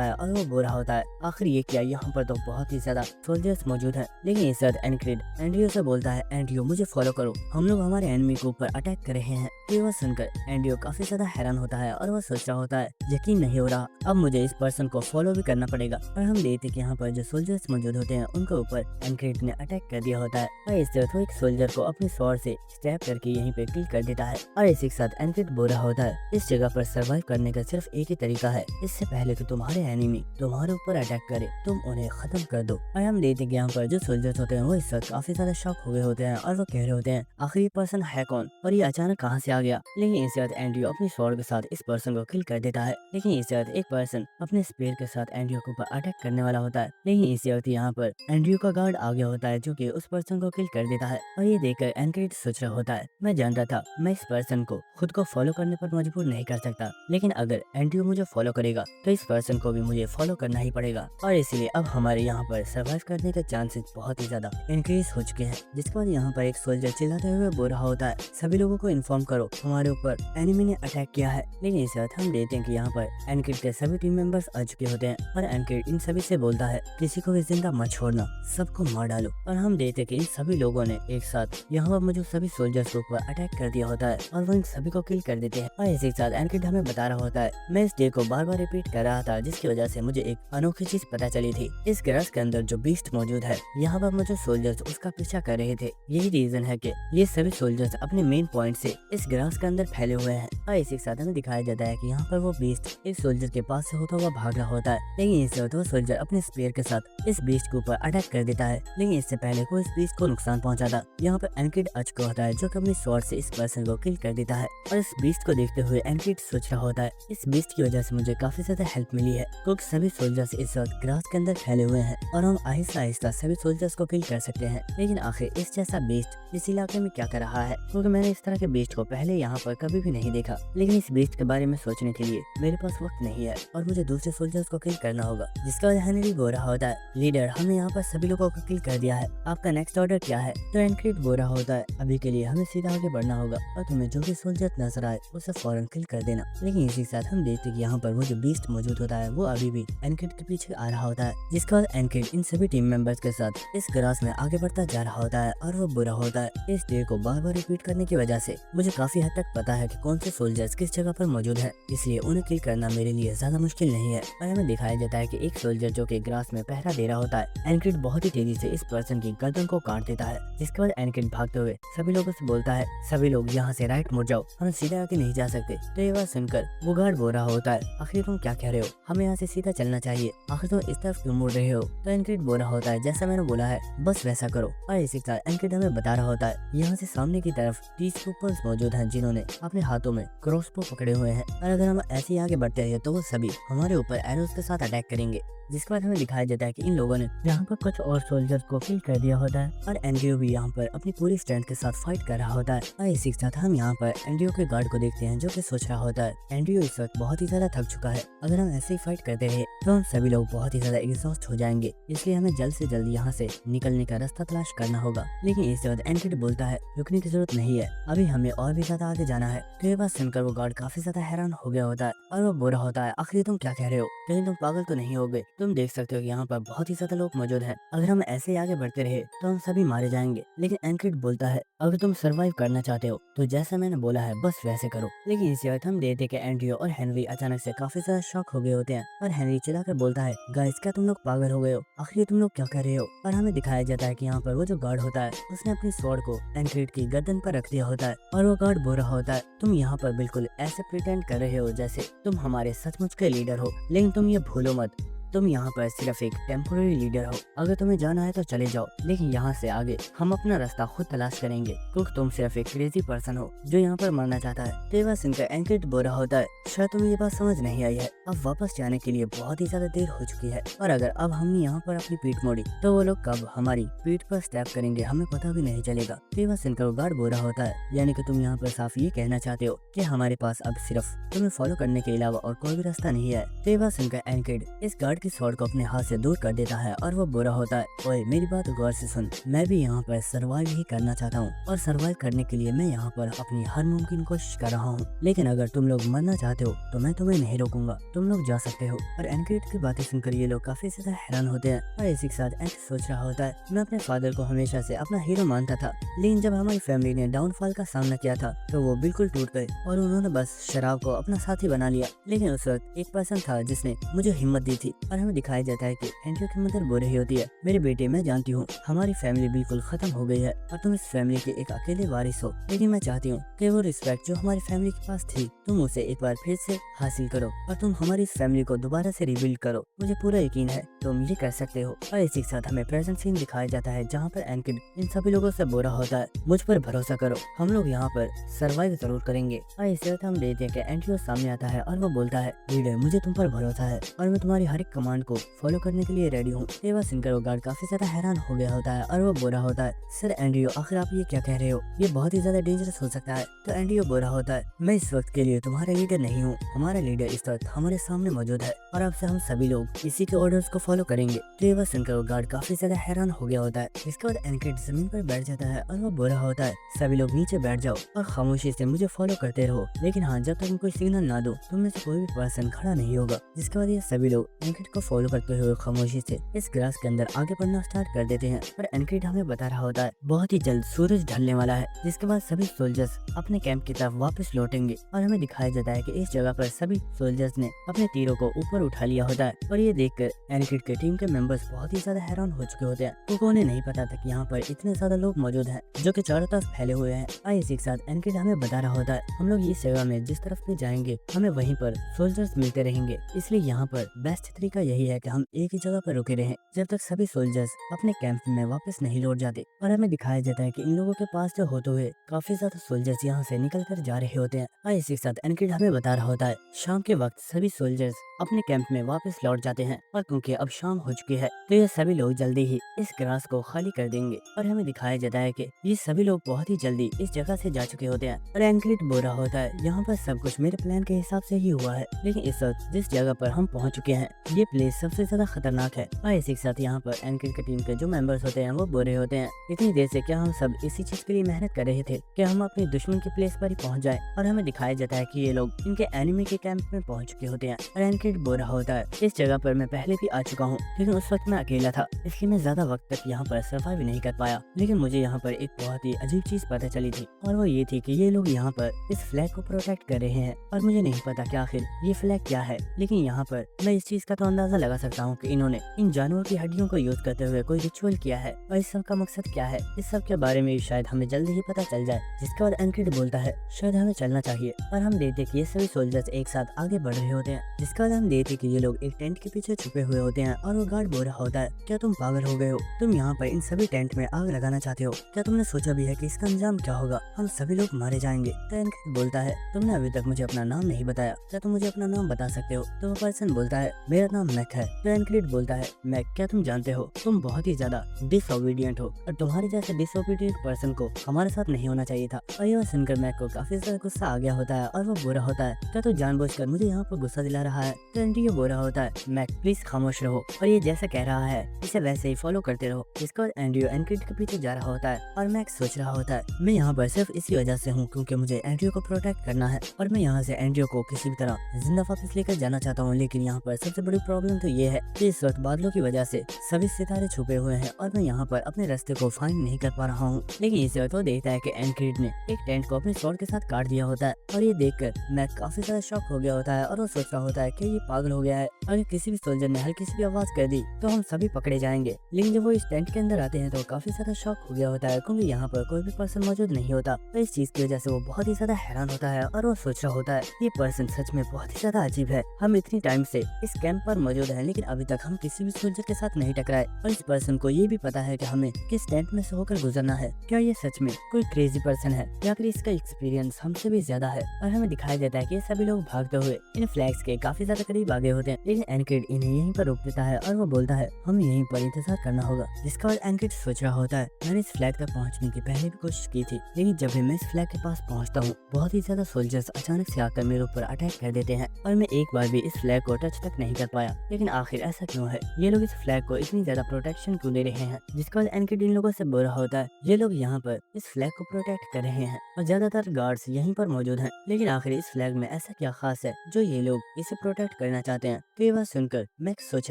है और वो बुरा होता है, आखिर ये क्या, यहाँ पर तो बहुत ही ज्यादा सोल्जर्स मौजूद हैं। लेकिन इस वक्त एनकिड एंड्रियो से बोलता है, एंड्रियो मुझे फॉलो करो, हम लोग हमारे एनिमी के ऊपर अटैक कर रहे हैं। तो वो सुनकर एंड्रियो काफी ज्यादा हैरान होता है और वो सोच रहा होता है, यकीन नहीं हो रहा, अब मुझे इस पर्सन को फॉलो भी करना पड़ेगा। और हम देखते कि यहाँ पर जो सोल्जर्स मौजूद होते हैं उनके ऊपर एनकिड ने अटैक कर दिया होता है और इस तरह एक सोल्जर को अपने स्वॉर्ड से स्टैब करके यहीं पे किल कर देता है। और इसी के साथ एनकिड बुरा होता है, इस जगह पर सर्वाइव करने का सिर्फ एक ही तरीका है, इससे पहले कि तुम्हारे एनिमी तुम्हारे ऊपर अटैक करे तुम उन्हें खत्म कर दो। और हम देखते हैं कि यहाँ पर जो सोल्जर्स होते हैं वो इस वक्त काफी ज्यादा शॉक हो गए होते हैं और वो कह रहे होते हैं, आखिर ये पर्सन है कौन और ये अचानक कहाँ से आ गया। लेकिन इस वक्त एंड्रियो अपनी स्वॉर्ड के साथ इस पर्सन को किल कर देता है। लेकिन इस वक्त एक पर्सन अपने स्पेयर के साथ एंड्रियो के ऊपर अटैक करने वाला होता है, लेकिन इस वक्त यहाँ पर एंड्रियो का गार्ड आ गया होता है जो कि उस पर्सन को किल कर देता है। और ये देखकर एनकिड सोच रहा होता है, मैं जानता था मैं इस पर्सन को खुद को फॉलो करने पर मजबूर नहीं कर सकता, लेकिन अगर एंड्रियो मुझे फॉलो करेगा तो इस पर्सन को भी मुझे फॉलो करना ही पड़ेगा। और इसीलिए अब हमारे यहाँ पर सर्वाइव करने के चांसेस बहुत ही ज्यादा इंक्रीज हो चुके हैं। जिसके बाद यहाँ पर एक सोल्जर चिल्लाते हुए बोल रहा होता है, सभी लोगों को इन्फॉर्म करो हमारे ऊपर एनिमी ने अटैक किया है। लेकिन इस वक्त हम देखते हैं कि यहाँ पर एनकिड के सभी टीम मेंबर्स आ चुके होते हैं और एनकिड इन सभी से बोलता है, किसी को भी जिंदा मत छोड़ना, सबको मार डालो। और हम देखते हैं कि इन सभी लोगों ने एक साथ यहाँ पर मौजूद सभी सोल्जर्स के ऊपर अटैक कर दिया होता है और वो इन सभी को किल कर देते हैं। और इसी के साथ एनकिड हमें बता रहा होता है, मैं इस डे को बार बार रिपीट कर रहा था जिसकी वजह से मुझे एक अनोखी चीज पता चली थी, इस ग्रास के अंदर जो बीस्ट मौजूद है यहाँ पर मुझे सोल्जर्स उसका पीछा कर रहे थे। यही रीजन है कि ये सभी सोल्जर्स अपने मेन पॉइंट से इस ग्रास के अंदर फैले हुए हैं। और इसी के साथ हमें दिखाया जाता है कि यहाँ पर वो बीस्ट इस सोल्जर के पास से होता हुआ भाग रहा होता है, लेकिन इस वक्त वो सोल्जर अपने स्पेयर के साथ इस बीस्ट के ऊपर अटैक कर देता है, लेकिन इससे पहले वो इस बीस्ट को नुकसान पहुंचाता। यहाँ पर एनकिड आ चुका होता है जो कि अपनी स्वॉर्ड से इस पर्सन को किल कर देता है। और इस बीस्ट को देखते हुए एनकिड सोच रहा होता है, इस बीस्ट की वजह से मुझे काफी ज्यादा हेल्प मिली है क्योंकि सभी सोल्जर्स इस वक्त ग्रास के अंदर फैले हुए हैं और हम आहिस्ता आहिस्ता सभी सोल्जर्स को किल कर सकते हैं। लेकिन आखिर इस जैसा बीस्ट इस इलाके में क्या कर रहा है, क्योंकि मैंने इस तरह के बीस्ट को पहले यहाँ पर कभी भी नहीं देखा। लेकिन इस बीस्ट के बारे में सोचने के लिए मेरे पास वक्त नहीं है और मुझे दूसरे सोल्जर्स को किल करना होगा। जिसका वजह हेनरी बोल रहा होता है, लीडर हमने यहाँ पर सभी लोगों को किल कर दिया है, आपका नेक्स्ट ऑर्डर क्या है। तो एनकिड बोल रहा होता है, अभी के लिए हमें सीधा आगे बढ़ना होगा और तुम्हें जो भी सोल्जर नजर आए उसे फौरन किल कर देना। लेकिन इसी के साथ हम देखते कि यहाँ पर वो जो बीस्ट मौजूद होता है वो अभी भी एनकिड के पीछे आ रहा होता है। जिसका बाद एनकिड इन सभी टीम मेंबर्स के साथ इस ग्रास में आगे बढ़ता जा रहा होता है और वो बुरा होता है। इस डे को बार बार रिपीट करने की वजह से मुझे काफी हद तक पता है कि कौन से सोल्जर्स किस जगह पर मौजूद है, इसलिए उन्हें किल करना मेरे लिए ज्यादा मुश्किल नहीं है। और हमें दिखाया जाता है कि एक सोल्जर जो कि ग्रास में पहरा दे रहा होता है, एनकिड बहुत ही तेजी से इस पर्सन की गर्दन को काट देता है। जिसके बाद एनकिड भागते हुए सभी लोगों से बोलता है, सभी लोग यहाँ से राइट मुड़ जाओ, हम सीधा आगे नहीं जा सकते। तो ये बात सुनकर वो गार्ड बोल रहा होता है, आखिर तुम क्या कह रहे हो, हमें यहाँ से सीधा चलना चाहिए, आखिर तुम इस तरफ क्यों मुड़ रहे हो। तो एनकिड बोल रहा होता है, जैसा मैंने बोला है बस वैसा करो। और इसी के साथ एनकिड हमें बता रहा होता है, यहाँ से सामने की तरफ 30 ट्रूपर्स मौजूद हैं जिन्होंने अपने हाथों में क्रॉसबो पकड़े हुए हैं और अगर हम ऐसे ही आगे बढ़ते हैं तो वो सभी हमारे ऊपर एरोस के साथ अटैक करेंगे। जिसके बाद हमें दिखाया जाता है कि इन लोगों ने यहाँ पर कुछ और सोल्जर्स को किल कर दिया होता है और एनड्रियो भी यहाँ पर अपनी पूरी स्ट्रेंथ के साथ फाइट कर रहा होता है। और इसी के साथ हम यहाँ पर एनड्रियो के गार्ड को देखते हैं जो कि सोच रहा होता है, एनड्रियो इस वक्त बहुत ही ज्यादा थक चुका है, अगर हम ऐसे ही फाइट करते रहे तो हम सभी लोग बहुत ही ज्यादा एग्जॉस्ट हो जाएंगे, इसलिए हमें जल्द से जल्द यहाँ से निकलने का रास्ता तलाश करना होगा। लेकिन इस वक्त एनकिड बोलता है, रुकने की जरूरत नहीं है, अभी हमें और भी ज्यादा आगे जाना है। तो ये बात सुनकर वो गार्ड काफी ज्यादा हैरान हो गया होता है और वो बोल रहा होता है, आखिर तुम क्या कह रहे हो, कहीं तुम पागल तो नहीं हो गए, तुम देख सकते हो यहाँ पर बहुत ही ज्यादा लोग मौजूद हैं, अगर हम ऐसे ही आगे बढ़ते रहे तो हम सभी मारे जाएंगे। लेकिन एनकिड बोलता है, अगर तुम सरवाइव करना चाहते हो तो जैसा मैंने बोला है बस वैसे करो। लेकिन इसी वक्त हम देखते कि एंड्रियो और हेनरी अचानक से काफी ज्यादा शॉक हो गए होते हैं और हेनरी चिल्लाकर बोलता है, गाइस क्या तुम लोग पागल हो गए हो, आखिर तुम लोग क्या कर रहे हो। और हमें दिखाया जाता है कि यहाँ पर वो जो गार्ड होता है उसने अपनी स्वॉर्ड को एनकिड की गर्दन पर रख दिया होता है और वो गार्ड बोल रहा होता है, तुम यहाँ पर बिल्कुल ऐसे प्रिटेंड कर रहे हो जैसे तुम हमारे सचमुच के लीडर हो, लेकिन तुम ये भूलो मत तुम यहाँ पर सिर्फ एक टेम्पोररी लीडर हो, अगर तुम्हें जाना है तो चले जाओ, लेकिन यहाँ से आगे हम अपना रास्ता खुद तलाश करेंगे, क्योंकि तुम सिर्फ एक क्रेजी पर्सन हो जो यहाँ पर मरना चाहता है। तो ये बात सुनकर एंकिड बोरा होता है, शायद तुम्हें ये बात समझ नहीं आई है, अब वापस जाने के लिए बहुत ही ज्यादा देर हो चुकी है, और अगर अब हमने यहाँ पर अपनी पीठ मोड़ी तो वो लोग कब हमारी पीठ पर स्टैप करेंगे हमें पता भी नहीं चलेगा। तो ये बात सुनकर गार्ड बोरा होता है, यानी कि तुम यहाँ पर साफ ये कहना चाहते हो कि हमारे पास अब सिर्फ तुम्हें फॉलो करने के अलावा और कोई भी रास्ता नहीं है। तो ये बात सुनकर एंकिड इस गार्ड की स्वॉर्ड को अपने हाथ से दूर कर देता है और वो बुरा होता है, ओए मेरी बात गौर से सुन, मैं भी यहाँ पर सर्वाइव ही करना चाहता हूँ, और सर्वाइव करने के लिए मैं यहाँ पर अपनी हर मुमकिन कोशिश कर रहा हूँ, लेकिन अगर तुम लोग मरना चाहते हो तो मैं तुम्हें नहीं रोकूंगा, तुम लोग जा सकते हो। और एंकिड की बातें सुनकर ये लोग काफी ज्यादा हैरान होते हैं, और इसी के साथ एंकिड सोच रहा होता है, मैं अपने फादर को हमेशा से अपना हीरो मानता था, लेकिन जब हमारी फैमिली ने डाउनफॉल का सामना किया था तो वो बिल्कुल टूट गए और उन्होंने बस शराब को अपना साथी बना लिया। लेकिन उस वक्त एक पर्सन था जिसने मुझे हिम्मत दी थी, और हमें दिखाया जाता है कि एंड्रयू की मदर बोल रही होती है, मेरे बेटे मैं जानती हूँ हमारी फैमिली बिल्कुल खत्म हो गई है और तुम इस फैमिली के एक अकेले वारिस हो, लेकिन मैं चाहती हूँ कि वो रिस्पेक्ट जो हमारी फैमिली के पास थी तुम उसे एक बार फिर से हासिल करो और तुम हमारी इस फैमिली को दोबारा से रिबिल्ड करो, मुझे पूरा यकीन है तुम ये कर सकते हो। और इसी के साथ हमें प्रेजेंट सीन दिखाया जाता है जहाँ पर एंकिड इन सभी लोगों से बोरा होता है, मुझ पर भरोसा करो, हम लोग यहाँ पर सर्वाइव जरूर करेंगे। और इसी वक्त हम देखते हैं कि एंड्रयू सामने आता है और वो बोलता है, लीडर मुझे तुम पर भरोसा है और मैं तुम्हारी हर एक कमांड को फॉलो करने के लिए रेडी हूँ। ये बात सुनकर वो गार्ड काफी ज्यादा हैरान हो गया होता है और वो बोरा होता है, सर एंड्रयू आखिर आप ये क्या कह रहे हो, ये बहुत ही ज्यादा डेंजरस हो सकता है। तो एंड्रयू बोरा होता है, मैं इस वक्त के लिए तुम्हारा लीडर नहीं हूँ, हमारा लीडर इस वक्त हमारे सामने मौजूद है और अब से हम सभी लोग इसी के ऑर्डर्स को फॉलो करेंगे। तो ये बात सुनकर वो गार्ड काफी ज्यादा हैरान हो गया होता है। इसके बाद एंकिड जमीन पर बैठ जाता है और वो बोरा होता है, सभी लोग नीचे बैठ जाओ और खामोशी से मुझे फॉलो करते रहो, लेकिन हाँ जब तक मैं कोई सिग्नल ना दो तुम में से कोई भी पर्सन खड़ा नहीं होगा। जिसके बाद ये सभी लोग एंकिड को फॉलो करते हुए खामोशी से इस ग्रास के अंदर आगे बढ़ना स्टार्ट कर देते हैं। और एंकिड हमें बता रहा होता है बहुत ही जल्द सूरज ढलने वाला है, जिसके बाद सभी सोल्जर्स अपने कैंप की तरफ वापस लौटेंगे और हमें दिखाया जाता है कि इस जगह पर सभी सोल्जर्स ने अपने तीरों को ऊपर उठा लिया होता है। और ये देखकर एंकिड के टीम के मेंबर्स बहुत ही ज्यादा हैरान हो चुके होते हैं, क्योंकि उन्हें नहीं पता था कि यहाँ पर इतने ज्यादा लोग मौजूद हैं जो कि चारों तरफ फैले हुए हैं। और इसी के साथ एंकिड हमें बता रहा होता है, हम लोग इस जगह में जिस तरफ भी जाएंगे हमें वहीं पर सोल्जर्स मिलते रहेंगे, इसलिए यहाँ पर बेस्ट तरीका यही है कि हम एक ही जगह पर रुके रहें जब तक सभी सोल्जर्स अपने कैंप में वापस नहीं लौट जाते। और हमें दिखाया जाता है कि इन लोगों के पास जो होते हुए काफी ज्यादा सोल्जर्स यहाँ से निकल कर जा रहे होते हैं। और इसी के साथ एंकिड हमें बता रहा होता है, शाम के वक्त सभी सोल्जर्स अपने कैंप में वापस लौट जाते हैं और क्योंकि अब शाम हो चुकी है तो ये सभी लोग जल्दी ही इस ग्रास को खाली कर देंगे। और हमें दिखाया जाता है कि ये सभी लोग बहुत ही जल्दी इस जगह से जा चुके होते हैं। और एंकिड बोल रहा होता है, यहाँ पर सब कुछ मेरे प्लान के हिसाब से ही हुआ है, लेकिन इस वक्त जिस जगह पर हम पहुँच चुके हैं ये प्लेस सबसे ज्यादा खतरनाक है। और इसी के साथ यहाँ पर एंकिड की टीम के जो मेंबर्स होते हैं वो बोल रहे होते हैं, इतनी देर से क्या हम सब इसी चीज के लिए मेहनत कर रहे थे कि हम अपने दुश्मन के प्लेस पर ही पहुँच जाए। और हमें दिखाया जाता है कि ये लोग इनके एनिमी के कैंप में पहुँच चुके होते हैं। और एंकिड बोल रहा होता है, इस जगह पर मैं पहले भी आ चुका हूँ, लेकिन उस वक्त मैं अकेला था, इसलिए मैं ज्यादा वक्त तक यहाँ पर सर्वाइव नहीं कर पाया, लेकिन मुझे यहाँ पर एक बहुत ही अजीब चीज पता चली थी, और वो ये थी कि ये लोग यहाँ पर इस फ्लैग को प्रोटेक्ट कर रहे हैं और मुझे नहीं पता कि आखिर ये फ्लैग क्या है, लेकिन यहाँ पर मैं इस चीज का तो अंदाजा लगा सकता हूँ कि इन्होंने इन जानवरों की हड्डियों को यूज करते हुए कोई रिचुअल किया है, और इस सब का मकसद क्या है इस सब के बारे में शायद हमें जल्दी ही पता चल जाए। जिसके बाद एंकिड बोलता है, शायद हमें चलना चाहिए। और हम देखते कि ये सभी सोल्जर्स एक साथ आगे बढ़ रहे होते हैं। जिसके बाद हम देखते कि ये लोग एक टेंट के पीछे छुपे हुए होते हैं और वो गार्ड बोल रहा होता है, क्या तुम पागल हो गए हो, तुम यहाँ पर इन सभी टेंट में आग लगाना चाहते हो, क्या तुमने सोचा भी है कि इसका अंजाम क्या होगा, हम सभी लोग मारे जाएंगे। तो एंकिड बोलता है, तुमने अभी तक मुझे अपना नाम नहीं बताया, क्या तुम मुझे अपना नाम बता सकते हो। तो वो पर्सन बोलता है, मेरा नाम मैक है। तो एंकिड बोलता है, मैक क्या तुम जानते हो तुम बहुत ही ज्यादा डिसओबीडियंट हो और तुम्हारे जैसे डिसओबीडियंट पर्सन को हमारे साथ नहीं होना चाहिए था। और ये सुनकर मैक को काफी ज्यादा गुस्सा आ गया होता है और वो बुरा होता है, क्या तू जानबूझकर मुझे यहाँ पर गुस्सा दिला रहा है। तो एंड्रयू बुरा होता है, मैक प्लीज खामोश रहो और ये जैसा कह रहा है इसे वैसे ही फॉलो करते रहो। इसके बाद एंड्रयू एंकिड के पीछे जा रहा होता है और मैक सोच रहा होता है, मैं यहाँ पर सिर्फ इसी वजह से हूँ क्योंकि मुझे एंड्रयू को प्रोटेक्ट करना है और मैं यहाँ से एंड्रयू को किसी भी तरह जिंदा वापस लेकर जाना चाहता हूँ। लेकिन यहाँ पर सबसे बड़ी प्रॉब्लम तो ये है कि इस वक्त बादलों की वजह से सभी सितारे छुपे हुए हैं और मैं यहाँ पर अपने रास्ते को फाइंड नहीं कर पा रहा हूँ। लेकिन इस वक्त वो देखता है कि एंकिड ने एक टेंट को अपने स्वॉर्ड के साथ काट दिया होता है और ये देखकर मैक काफी ज्यादा शॉक हो गया होता है और वो सोच रहा होता है कि ये पागल हो गया है, अगर किसी भी सोल्जर ने हल्की सी भी आवाज कर दी तो हम सभी पकड़े जाएंगे। लेकिन जब वो इस टेंट के अंदर आते हैं तो काफी ज्यादा शॉक हो गया होता है, क्योंकि यहाँ पर कोई भी पर्सन मौजूद नहीं होता। तो इस चीज की वजह से वो बहुत ही ज्यादा हैरान होता है और वो सोच रहा होता है ये पर्सन सच में बहुत ही ज्यादा अजीब है। हम इतनी टाइम से इस कैंप पर मौजूद है लेकिन अभी तक हम किसी भी सोल्जर के साथ नहीं टकराए, और इस पर्सन को ये भी पता है कि हमें किस टेंट में से होकर गुजरना है। क्या ये सच में कोई क्रेजी पर्सन है या फिर इसका एक्सपीरियंस हमसे भी ज्यादा है? और हमें दिखाया जाता है कि सभी लोग भागते हुए इन फ्लैग्स के काफी ज्यादा करीब आगे होते हैं, लेकिन एनकिड इन्हें यहीं पर रोक देता है और वो बोलता है हमें यहीं पर इंतजार करना होगा। जिसका बाद एनकिड सोच रहा होता है मैंने इस फ्लैग तक पहुंचने की पहले भी कोशिश की थी, लेकिन जब भी मैं इस फ्लैग के पास पहुंचता हूँ बहुत ही ज्यादा सोल्जर्स अचानक से आकर मेरे ऊपर अटैक कर देते हैं और मैं एक बार भी इस फ्लैग को टच तक नहीं कर पाया। लेकिन आखिर ऐसा क्यों है? ये लोग इस फ्लैग को इतनी ज्यादा प्रोटेक्शन क्यों दे रहे हैं? जिसके बाद एनकिड इन लोगों से बोल रहा होता है ये लोग यहाँ पर इस फ्लैग को प्रोटेक्ट कर रहे हैं और ज्यादातर गार्ड्स यहीं पर मौजूद हैं, लेकिन आखिर इस फ्लैग में ऐसा क्या खास है जो ये लोग इसे प्रोटेक्ट करना चाहते हैं? तो ये बात सुनकर मैक्स सोच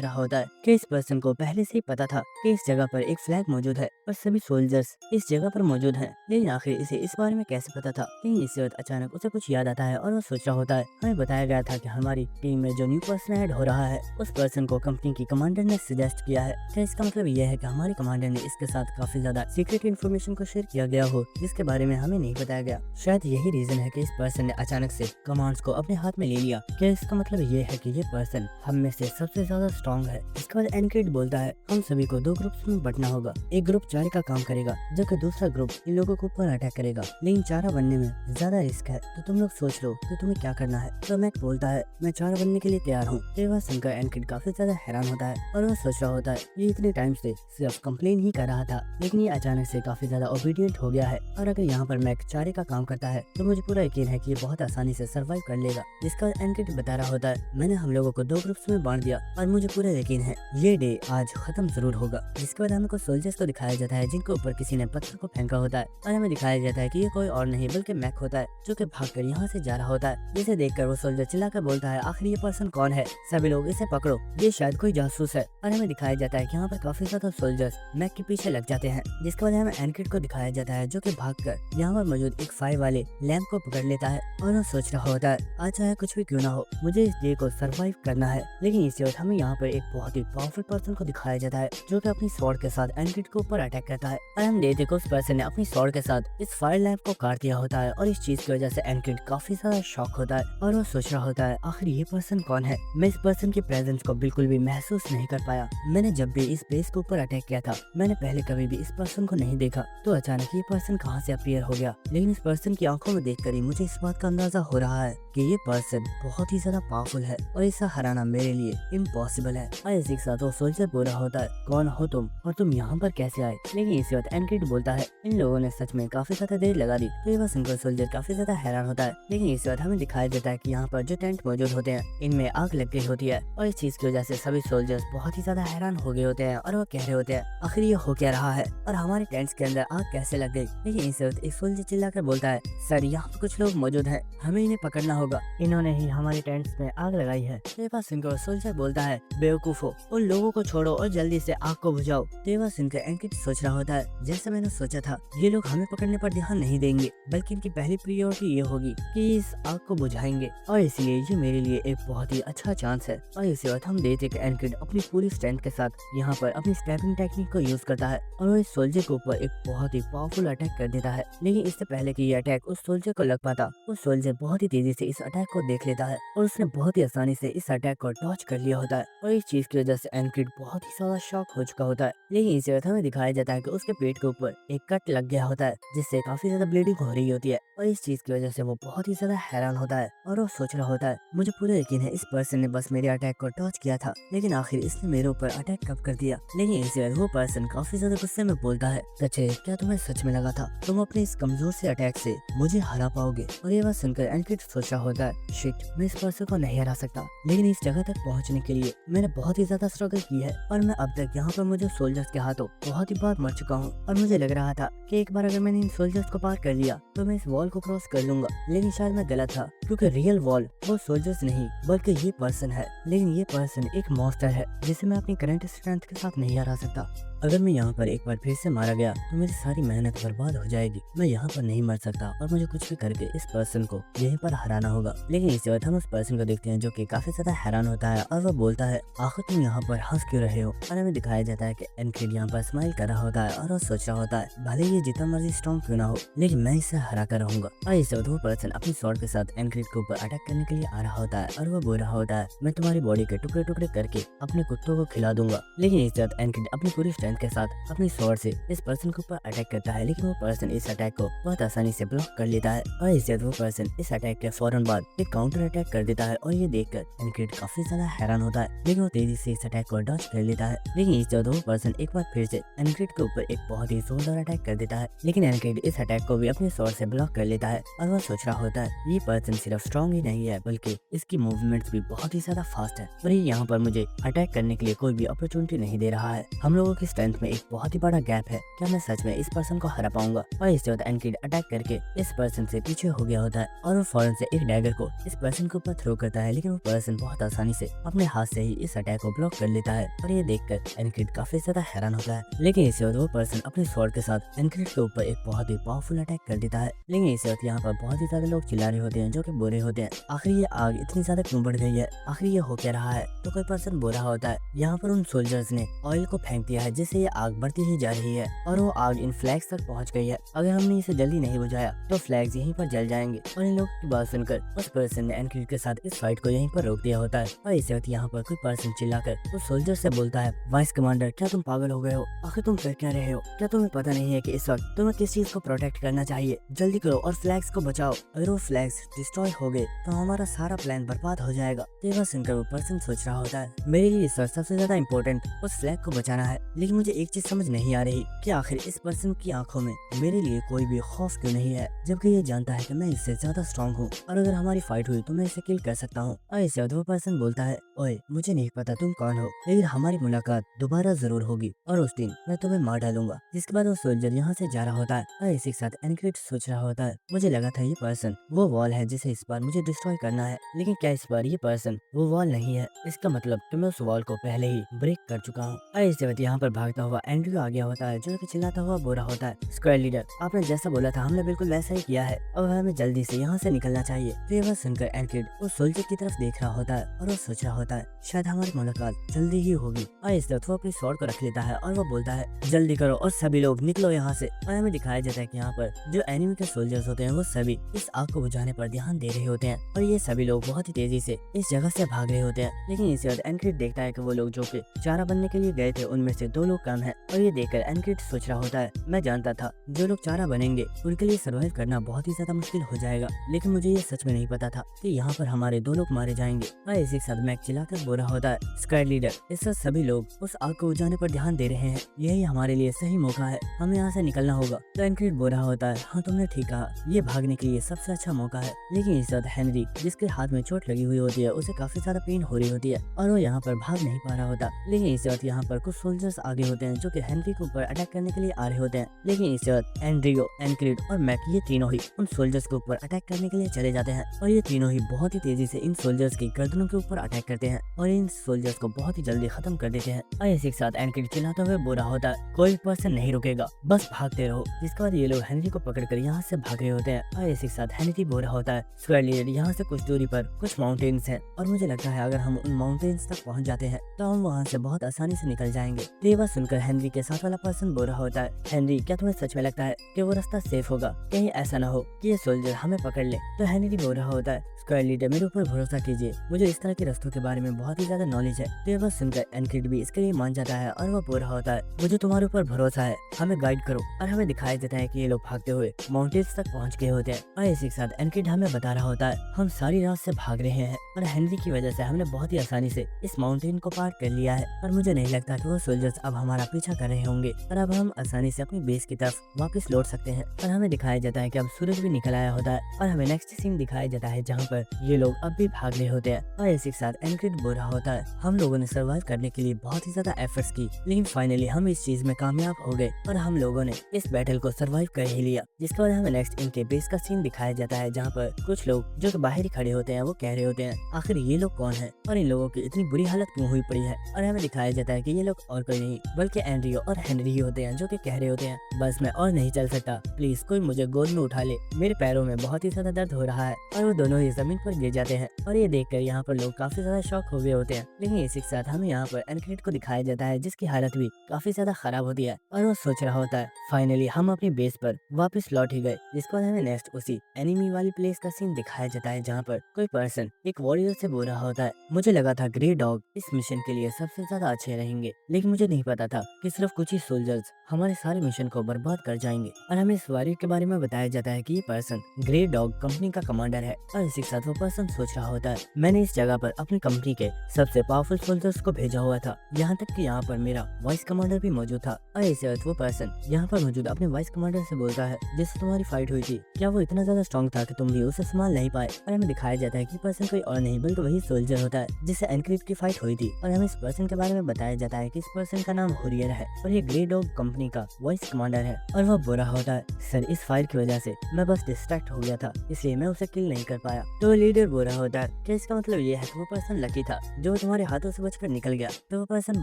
रहा होता है कि इस पर्सन को पहले से ही पता था कि इस जगह पर एक फ्लैग मौजूद है और सभी सोल्जर्स इस जगह पर मौजूद हैं, लेकिन आखिर इसे इस बारे में कैसे पता था? लेकिन इसी वक्त अचानक उसे कुछ याद आता है और वो सोच रहा होता है हमें बताया गया था कि हमारी टीम में जो न्यू पर्सन ऐड हो रहा है उस पर्सन को कंपनी की कमांडर ने सजेस्ट किया है। क्या इसका मतलब ये है कि हमारे कमांडर ने इसके साथ काफी ज्यादा सीक्रेट इन्फॉर्मेशन को शेयर किया गया हो जिसके बारे में हमें नहीं बताया गया? शायद यही रीजन है कि इस पर्सन ने अचानक से कमांड्स को अपने हाथ में ले लिया। क्या इसका मतलब ये है कि ये पर्सन हम में से सबसे ज्यादा स्ट्रॉन्ग है? इसके बाद एनकिड बोलता है हम सभी को 2 ग्रुप्स में बंटना होगा, एक ग्रुप चारे का काम करेगा जबकि दूसरा ग्रुप इन लोगों को ऊपर अटैक करेगा, लेकिन चारा बनने में ज्यादा रिस्क है तो तुम लोग सोच लो कि तुम्हें क्या करना है। तो मैक बोलता है मैं चारा बनने के लिए तैयार हूँ। ये बात सुनकर एनकिड काफी ज्यादा हैरान होता है और वह सोच रहा होता है ये इतने टाइम से सिर्फ कंप्लेन ही कर रहा था, लेकिन ये अचानक से काफी ज्यादा ओबीडियंट हो गया है और अगर यहाँ पर मैक चारे का काम करता है तो मुझे पूरा यकीन है कि ये बहुत आसानी से सर्वाइव कर लेगा। जिसका एनकिड बता रहा होता है मैंने हम लोगों को 2 ग्रुप्स में बांट दिया और मुझे पूरा यकीन है ये डे आज खत्म जरूर होगा। जिसके बाद हमें कुछ सोल्जर्स को दिखाया जाता है जिनके ऊपर किसी ने पत्थर को फेंका होता है और हमें दिखाया जाता है कि ये कोई और नहीं बल्कि मैक होता है जो कि भागकर यहाँ से जा रहा होता है। जिसे देखकर वो सोल्जर चिल्लाकर बोलता है आखिर ये पर्सन कौन है? सभी लोग इसे पकड़ो, ये शायद कोई जासूस है। और हमें दिखाया जाता है कि यहाँ पर काफी ज्यादा सोल्जर्स मैक के पीछे लग जाते हैं। जिसके बाद हमें एनकिड को दिखाया जाता है जो कि भागकर यहाँ पर मौजूद एक फायर वाले लैंप को पकड़ लेता है और वो सोच रहा होता है आज चाहे कुछ भी क्यों ना हो मुझे इस डे को सरवाइव करना है। लेकिन इसी वक्त हमें यहाँ पर एक बहुत ही पावरफुल पर्सन को दिखाया जाता है जो कि अपनी स्वॉर्ड के साथ एनकिड के ऊपर अटैक करता है और हम देखते हैं कि उस पर्सन ने अपनी स्वॉर्ड के साथ इस फायर लैंप को काट दिया होता है और इस चीज की वजह से एनकिड काफी ज्यादा शॉक होता है और वो सोच रहा होता है आखिर ये पर्सन कौन है? मैं इस पर्सन की प्रेजेंस को बिल्कुल भी महसूस नहीं कर पाया। मैंने जब भी इस बेस के ऊपर अटैक किया था मैंने पहले कभी भी इस पर्सन को नहीं देखा, तो अचानक ये पर्सन कहाँ से अपीयर हो गया? लेकिन इस पर्सन की आंखों में देखकर ही मुझे इस बात का अंदाजा हो रहा है कि ये पर्सन बहुत ही ज्यादा पावरफुल है और इसे हराना मेरे लिए इम्पॉसिबल है। और इसी के साथ वो सोल्जर बोल रहा होता है कौन हो तुम और तुम यहाँ पर कैसे आए? लेकिन इसी वक्त एनकिड बोलता है इन लोगों ने सच में काफी ज्यादा देर लगा दी। तो ये बस इनको सोल्जर काफी ज्यादा हैरान होता है। लेकिन इसी वक्त हमें दिखाया जाता है कि यहाँ पर जो टेंट मौजूद होते हैं इनमें आग लग गई होती है और इस चीज की वजह से सभी सोल्जर्स बहुत ही ज्यादा हैरान हो गए होते हैं और वो कह रहे होते हैं आखिर ये हो क्या रहा है और हमारे टेंट्स के अंदर आग कैसे लग गई? लेकिन इस वक्त एक सोल्जर चिल्लाकर बोलता है सर यहाँ पर कुछ लोग मौजूद हैं, हमें इन्हें पकड़ना होगा, इन्होंने ही हमारे टेंट्स में आग लगाई है। ये बात सुनकर सोल्जर बोलता है बेवकूफो उन लोगों को छोड़ो और जल्दी से आग को बुझाओ। तो ये बात सुनकर एनकिड सोच रहा होता है जैसे मैंने सोचा था ये लोग हमें पकड़ने पर ध्यान नहीं देंगे बल्कि इनकी पहली प्रायोरिटी ये होगी कि इस आग को बुझाएंगे और इसलिए ये मेरे लिए एक बहुत ही अच्छा चांस है। और इसी वक्त हम देखते कि एनकिड अपनी पूरी स्ट्रेंथ के साथ यहाँ पर अपनी स्टैबिंग टेक्निक को यूज करता है और वो इस सोल्जर के ऊपर एक बहुत ही पावरफुल अटैक कर देता है। लेकिन इससे पहले कि ये अटैक उस सोल्जर को लग पाता उस सोल्जर बहुत ही तेजी से इस अटैक को देख लेता है और उसने बहुत ही आसानी से इस अटैक को डॉच कर लिया होता है और इस चीज की वजह से एनकिड बहुत ही ज्यादा शॉक हो चुका होता है। लेकिन इसी वक्त हमें दिखाया जाता है कि उसके पेट के ऊपर एक कट लग गया होता है जिससे काफी ज्यादा ब्लीडिंग हो रही होती है और इस चीज की वजह से वो बहुत ही ज्यादा हैरान होता है और वो सोच रहा होता है मुझे पूरा यकीन है इस पर्सन ने बस मेरे अटैक को डॉच किया था लेकिन आखिर इसने मेरे ऊपर अटैक कब कर दिया? लेकिन इसी वक्त वो पर्सन काफी ज्यादा गुस्से में बोलता है सच्चे क्या तुम्हें सच में लगा था तुम अपने इस कमजोर से अटैक से मुझे हरा पाओगे? और ये बात सुनकर एनकिड सोच रहा होता है शिट मैं इस पर्सन को नहीं हरा सकता, लेकिन इस जगह तक पहुंचने के लिए मैंने बहुत ही ज्यादा स्ट्रगल की है और मैं अब तक यहाँ पर मुझे सोल्जर्स के हाथों बहुत ही बार मर चुका हूँ और मुझे लग रहा था कि एक बार अगर मैंने इन सोल्जर्स को पार कर लिया तो मैं इस वॉल को क्रॉस कर लूंगा। लेकिन शायद मैं गलत था क्योंकि रियल वॉल वो सोल्जर्स नहीं बल्कि ये पर्सन है। लेकिन ये पर्सन एक मॉन्स्टर है जिसे मैं अपनी करंट स्ट्रेंथ के साथ नहीं हरा सकता। अगर मैं यहाँ पर एक बार फिर से मारा गया तो मेरी सारी मेहनत बर्बाद हो जाएगी। मैं यहाँ पर नहीं मर सकता और मुझे कुछ भी करके इस पर्सन को यहीं पर हराना होगा। लेकिन इसी वक्त हम उस पर्सन को देखते हैं जो के काफी ज्यादा हैरान होता है और वो बोलता है आखिर तुम यहाँ पर हंस क्यों रहे हो। और हमें दिखाया जाता है कि एनक्रीड यहाँ पर स्माइल कर रहा होता है और वो सोच रहा होता है भले ये जितना मर्जी स्ट्रॉन्ग क्यों ना हो लेकिन मैं इसे हरा कर रहूंगा। और इस वक्त वो पर्सन अपनी स्वॉर्ड के साथ एनक्रीड के ऊपर अटैक करने के लिए आ रहा होता है और वो बोल रहा होता है मैं तुम्हारी बॉडी के टुकड़े टुकड़े करके अपने कुत्तों को खिला दूंगा। लेकिन इस वक्त एनक्रीड अपनी पूरी स्ट्रेंथ के साथ अपनी स्वॉर्ड से इस पर्सन के ऊपर अटैक करता है, लेकिन वो पर्सन इस अटैक को बहुत आसानी से ब्लॉक कर लेता है। और इस वक्त वो पर्सन इस अटैक के फौरन बाद एक काउंटर अटैक कर देता है और ये देखकर एनक्रीड काफी ज्यादा हैरान होता है, लेकिन वो तेजी से इस अटैक को डॉज कर लेता है। लेकिन इस वक्त वो पर्सन एक बार फिर से एनक्रीड के ऊपर एक बहुत ही जोरदार अटैक कर देता है, लेकिन एनक्रीड इस अटैक को भी अपने स्वॉर्ड से ब्लॉक कर लेता है। और वो सोच रहा होता है ये पर्सन सिर्फ स्ट्रॉन्ग ही नहीं है बल्कि इसकी मूवमेंट्स भी बहुत ही ज्यादा फास्ट है और ये यहाँ पर मुझे अटैक करने के लिए कोई भी अपॉर्चुनिटी नहीं दे रहा है। हम लोगों की स्ट्रेंथ में एक बहुत ही बड़ा गैप है, क्या मैं सच में इस पर्सन को हरा पाऊंगा। और इस वक्त एनक्रीड अटैक करके इस पर्सन से पीछे हो गया होता है और वो फौरन से एक डैगर को इस पर्सन के ऊपर थ्रो करता है, लेकिन वो पर्सन बहुत आसानी से अपने हाथ से ही इस अटैक को ब्लॉक कर लेता है। और ये देखकर एनक्रीड काफी ज्यादा हैरान होता है, लेकिन इस वक्त वो पर्सन अपने स्वॉर्ड के साथ एनक्रीड के ऊपर एक बहुत ही पावरफुल अटैक कर देता है। लेकिन इस वक्त यहाँ पर बहुत ही ज्यादा लोग चिल्ला रहे होते हैं जो कि बुरे होते हैं आखिर ये आग इतनी ज्यादा क्यों बढ़ गई है, आखिर ये हो क्या रहा है। तो कोई पर्सन बोल रहा होता है यहाँ पर उन सोल्जर्स ने ऑयल को फेंक दिया है जिससे ये आग बढ़ती ही जा रही है और वो आग इन फ्लैग्स तक पहुंच गई है। अगर हमने इसे जल्दी नहीं बुझाया तो फ्लैग्स यहीं पर जल जाएंगे। और इन लोगों की बात सुनकर उस पर्सन ने एनक्रीड के साथ इस फाइट को यहीं पर रोक दिया होता है। और इस वक्त यहाँ पर कोई पर्सन चिल्लाकर उस सोल्जर से बोलता है वाइस कमांडर क्या तुम पागल हो गए हो, आखिर तुम कर क्या रहे हो, क्या तुम्हें पता नहीं है कि इस वक्त तुम्हें किस चीज को प्रोटेक्ट करना चाहिए, जल्दी करो और फ्लैग्स को बचाओ। अगर वो फ्लैग्स डिस्ट्रॉय हो गए तो हमारा सारा प्लान बर्बाद हो जाएगा। तो सुनकर वो पर्सन सोच रहा होता है मेरे लिए इस वक्त सबसे ज्यादा इम्पोर्टेंट उस फ्लैग को बचाना है, लेकिन मुझे एक चीज समझ नहीं आ रही कि आखिर इस पर्सन की आंखों में मेरे लिए कोई भी खौफ क्यों नहीं है, जबकि ये जानता है कि मैं इससे ज्यादा स्ट्रॉन्ग हूँ और अगर हमारी फाइट हुई तो मैं इसे किल कर सकता हूँ। और इस वक्त वो पर्सन बोलता है ओए मुझे नहीं पता तुम कौन हो, लेकिन हमारी मुलाकात दोबारा जरूर होगी और उस दिन मैं तुम्हें मार डालूंगा। जिसके बाद वो सोल्जर यहाँ से जा रहा होता है और इसी के साथ एनक्रीड सोच रहा होता है मुझे लगा था ये पर्सन वो वॉल है जिसे इस बार मुझे डिस्ट्रॉय करना है, लेकिन क्या इस बार ये पर्सन वो वॉल नहीं है, इसका मतलब कि मैं उस वॉल को पहले ही ब्रेक कर चुका हूँ। और इस वक्त यहाँ पर भागता हुआ एंड्रयू आ गया होता है जो कि चिल्लाता हुआ बोल रहा होता है स्क्वायर लीडर आपने जैसा बोला था हमने बिल्कुल वैसा ही किया है, अब हमें जल्दी से यहाँ से निकलना चाहिए। तो ये बात सुनकर एनक्रीड उस सोल्जर की तरफ देख रहा होता है और वो सोच रहा होता है शायद हमारी मुलाकात जल्दी ही होगी। और इस वक्त वो अपनी स्वॉर्ड को रख लेता है और वो बोलता है जल्दी करो और सभी लोग निकलो यहाँ से। और हमें दिखाया जाता है कि यहाँ पर जो एनिमी के सोल्जर्स होते हैं वो सभी इस आग को बुझाने पर ध्यान दे रहे होते हैं और ये सभी लोग बहुत ही तेजी से इस जगह से भाग रहे होते हैं। लेकिन इसी वक्त एनक्रीड देखता है कि वो लोग जो कि चारा बनने के लिए गए थे उनमें से 2 लोग कम हैं और ये देखकर एनक्रीड सोच रहा होता है मैं जानता था जो लोग चारा बनेंगे उनके लिए सर्वाइव करना बहुत ही ज्यादा मुश्किल हो जाएगा, लेकिन मुझे ये सच में नहीं पता था कि यहाँ पर हमारे 2 लोग मारे जाएंगे। और इसी के साथ मैक चिल्लाकर बोल रहा होता है स्क्वायर लीडर इस वक्त सभी लोग उस आग को बुझाने पर ध्यान दे रहे हैं, यही हमारे लिए सही मौका है, हमें यहाँ से निकलना होगा। तो एनक्रीड बोल रहा होता है हाँ तुमने ठीक कहा, ये भागने के लिए सबसे अच्छा मौका है। लेकिन इस वक्त हेनरी जिसके हाथ में चोट लगी हुई होती है उसे काफी ज्यादा पेन हो रही होती है और वो यहाँ पर भाग नहीं पा रहा होता। लेकिन इस वक्त यहाँ पर कुछ सोल्जर्स आगे होते हैं जो कि हेनरी के ऊपर अटैक करने के लिए आ रहे होते हैं। लेकिन इस वक्त एंड्रियो, एनक्रीड और मैक ये तीनों ही उन सोल्जर्स के ऊपर अटैक करने के लिए चले जाते हैं और ये तीनों ही बहुत ही तेजी से इन सोल्जर्स की गर्दनों के ऊपर अटैक करते हैं और इन सोल्जर्स को बहुत ही जल्दी खत्म कर देते हैं। और इसी के साथ एनक्रीड चिल्लाते हुए बोल रहा होता है कोई पर्सन नहीं रुकेगा, बस भागते रहो। जिसके बाद ये लोग हेनरी को पकड़कर यहाँ से भाग रहे होते हैं और इसी के साथ हेनरी बोल रहा होता है स्क्वायर लीडर यहाँ से कुछ दूरी पर कुछ माउंटेन्स हैं और मुझे लगता है अगर हम उन माउंटेन्स तक पहुँच जाते हैं तो हम वहाँ से बहुत आसानी से निकल जाएंगे। तो ये बात सुनकर हेनरी के साथ वाला पर्सन बोल रहा होता है हेनरी क्या तुम्हें सच में लगता है कि वो रास्ता सेफ होगा, कहीं ऐसा ना हो कि ये सोल्जर हमें पकड़ ले। तो हेनरी बोल रहा होता है स्क्वायर लीडर मेरे ऊपर भरोसा कीजिए, मुझे इस तरह के रास्तों के बारे में बहुत ही ज्यादा नॉलेज है। तो ये बात सुनकर एनक्रीड भी इसके लिए मान जाता है और वो बोल रहा होता है मुझे तुम्हारे ऊपर भरोसा है, हमें गाइड करो। और हमें दिखाया जाता है कि ये लोग भागते हुए माउंटेन्स तक पहुंच गए होते हैं और इसी के साथ एनक्रीड हमें बता रहा होता है हम सारी रात से भाग रहे हैं और हेनरी की वजह से हमने बहुत ही आसानी से इस माउंटेन को पार कर लिया है और मुझे नहीं लगता कि वो सोल्जर्स अब हमारा पीछा कर रहे होंगे और अब हम आसानी से अपनी बेस की तरफ वापस लौट सकते हैं। और हमें दिखाया जाता है कि अब सूरज भी निकल आया होता है और हमें नेक्स्ट सीन दिखाया जाता है जहाँ पर ये लोग अब भी भाग रहे होते हैं और इसी के साथ एनक्रीड बोल रहा होता है हम लोगों ने सर्वाइव करने के लिए बहुत ही ज्यादा एफर्ट्स की, लेकिन फाइनली हम इस चीज में कामयाब हो गए और हम लोगों ने इस बैटल को सर्वाइव कर ही लिया। जिसके बाद हमें नेक्स्ट इनके बेस का सीन दिखाया जाता है जहाँ पर कुछ लोग जो कि बाहर ही खड़े होते हैं वो कह रहे होते हैं आखिर ये लोग कौन है और इन लोगों की इतनी बुरी हालत क्यों हुई पड़ी है। और हमें दिखाया जाता है कि ये लोग और कोई नहीं बल्कि एंड्रियो और हेनरी ही होते हैं जो कि कह रहे होते हैं बस मैं और नहीं चल सकता, प्लीज कोई मुझे गोद में उठा ले, मेरे पैरों में बहुत ही ज्यादा दर्द हो रहा है। और वो दोनों ही जमीन पर गिर जाते हैं और ये ये देखकर यहाँ पर लोग काफी ज्यादा शॉक हो गए होते हैं। लेकिन इसी के साथ हमें यहाँ पर एनक्रीड को दिखाया जाता है जिसकी हालत भी काफी ज्यादा खराब होती है और वो सोच रहा होता है फाइनली हम अपनी बेस पर वापस लौट ही गए। जिसके बाद हमें नेक्स्ट उसी एनिमी वाली प्लेस का सीन दिखाया जाता है जहाँ पर कोई पर्सन एक वॉरियर से बोल रहा होता है, मुझे लगा था ग्रे डॉग इस मिशन के लिए सबसे ज्यादा अच्छे रहेंगे, लेकिन मुझे नहीं पता था कि सिर्फ कुछ ही सोल्जर्स हमारे सारे मिशन को बर्बाद कर जाएंगे। और हमें इस वॉरियर के बारे में बताया जाता है कि ये पर्सन ग्रे डॉग कंपनी का कमांडर है और इसी के साथ वो पर्सन सोच रहा होता है मैंने इस जगह पर अपनी कंपनी के सबसे पावरफुल सोल्जर्स को भेजा हुआ था, यहाँ तक कि यहाँ पर मेरा वाइस कमांडर भी मौजूद था। और इसी वक्त वो पर्सन यहाँ पर मौजूद अपने वाइस कमांडर से बोलता है जिससे तुम्हारी फाइट हुई थी, क्या वो इतना ज्यादा स्ट्रॉन्ग था कि तुम भी उसे संभाल नहीं पाए। और हमें दिखाया जाता है कि पर्सन कोई और नहीं बल्कि वही सोल्जर होता है जिससे एनक्रीड की फाइट हुई थी। और हमें इस पर्सन के बारे में बताया जाता है कि इस पर्सन का नाम हुरियर है और ये ग्रे डॉग कंपनी का वाइस कमांडर है। और वो बुरा होता है सर इस फाइट की वजह से मैं बस डिस्ट्रैक्ट हो गया था इसलिए मैं उसे किल नहीं कर पाया। तो लीडर बुरा होता है कि इसका मतलब ये है कि वो पर्सन लकी था जो तुम्हारे हाथों से बचकर निकल गया। तो वो पर्सन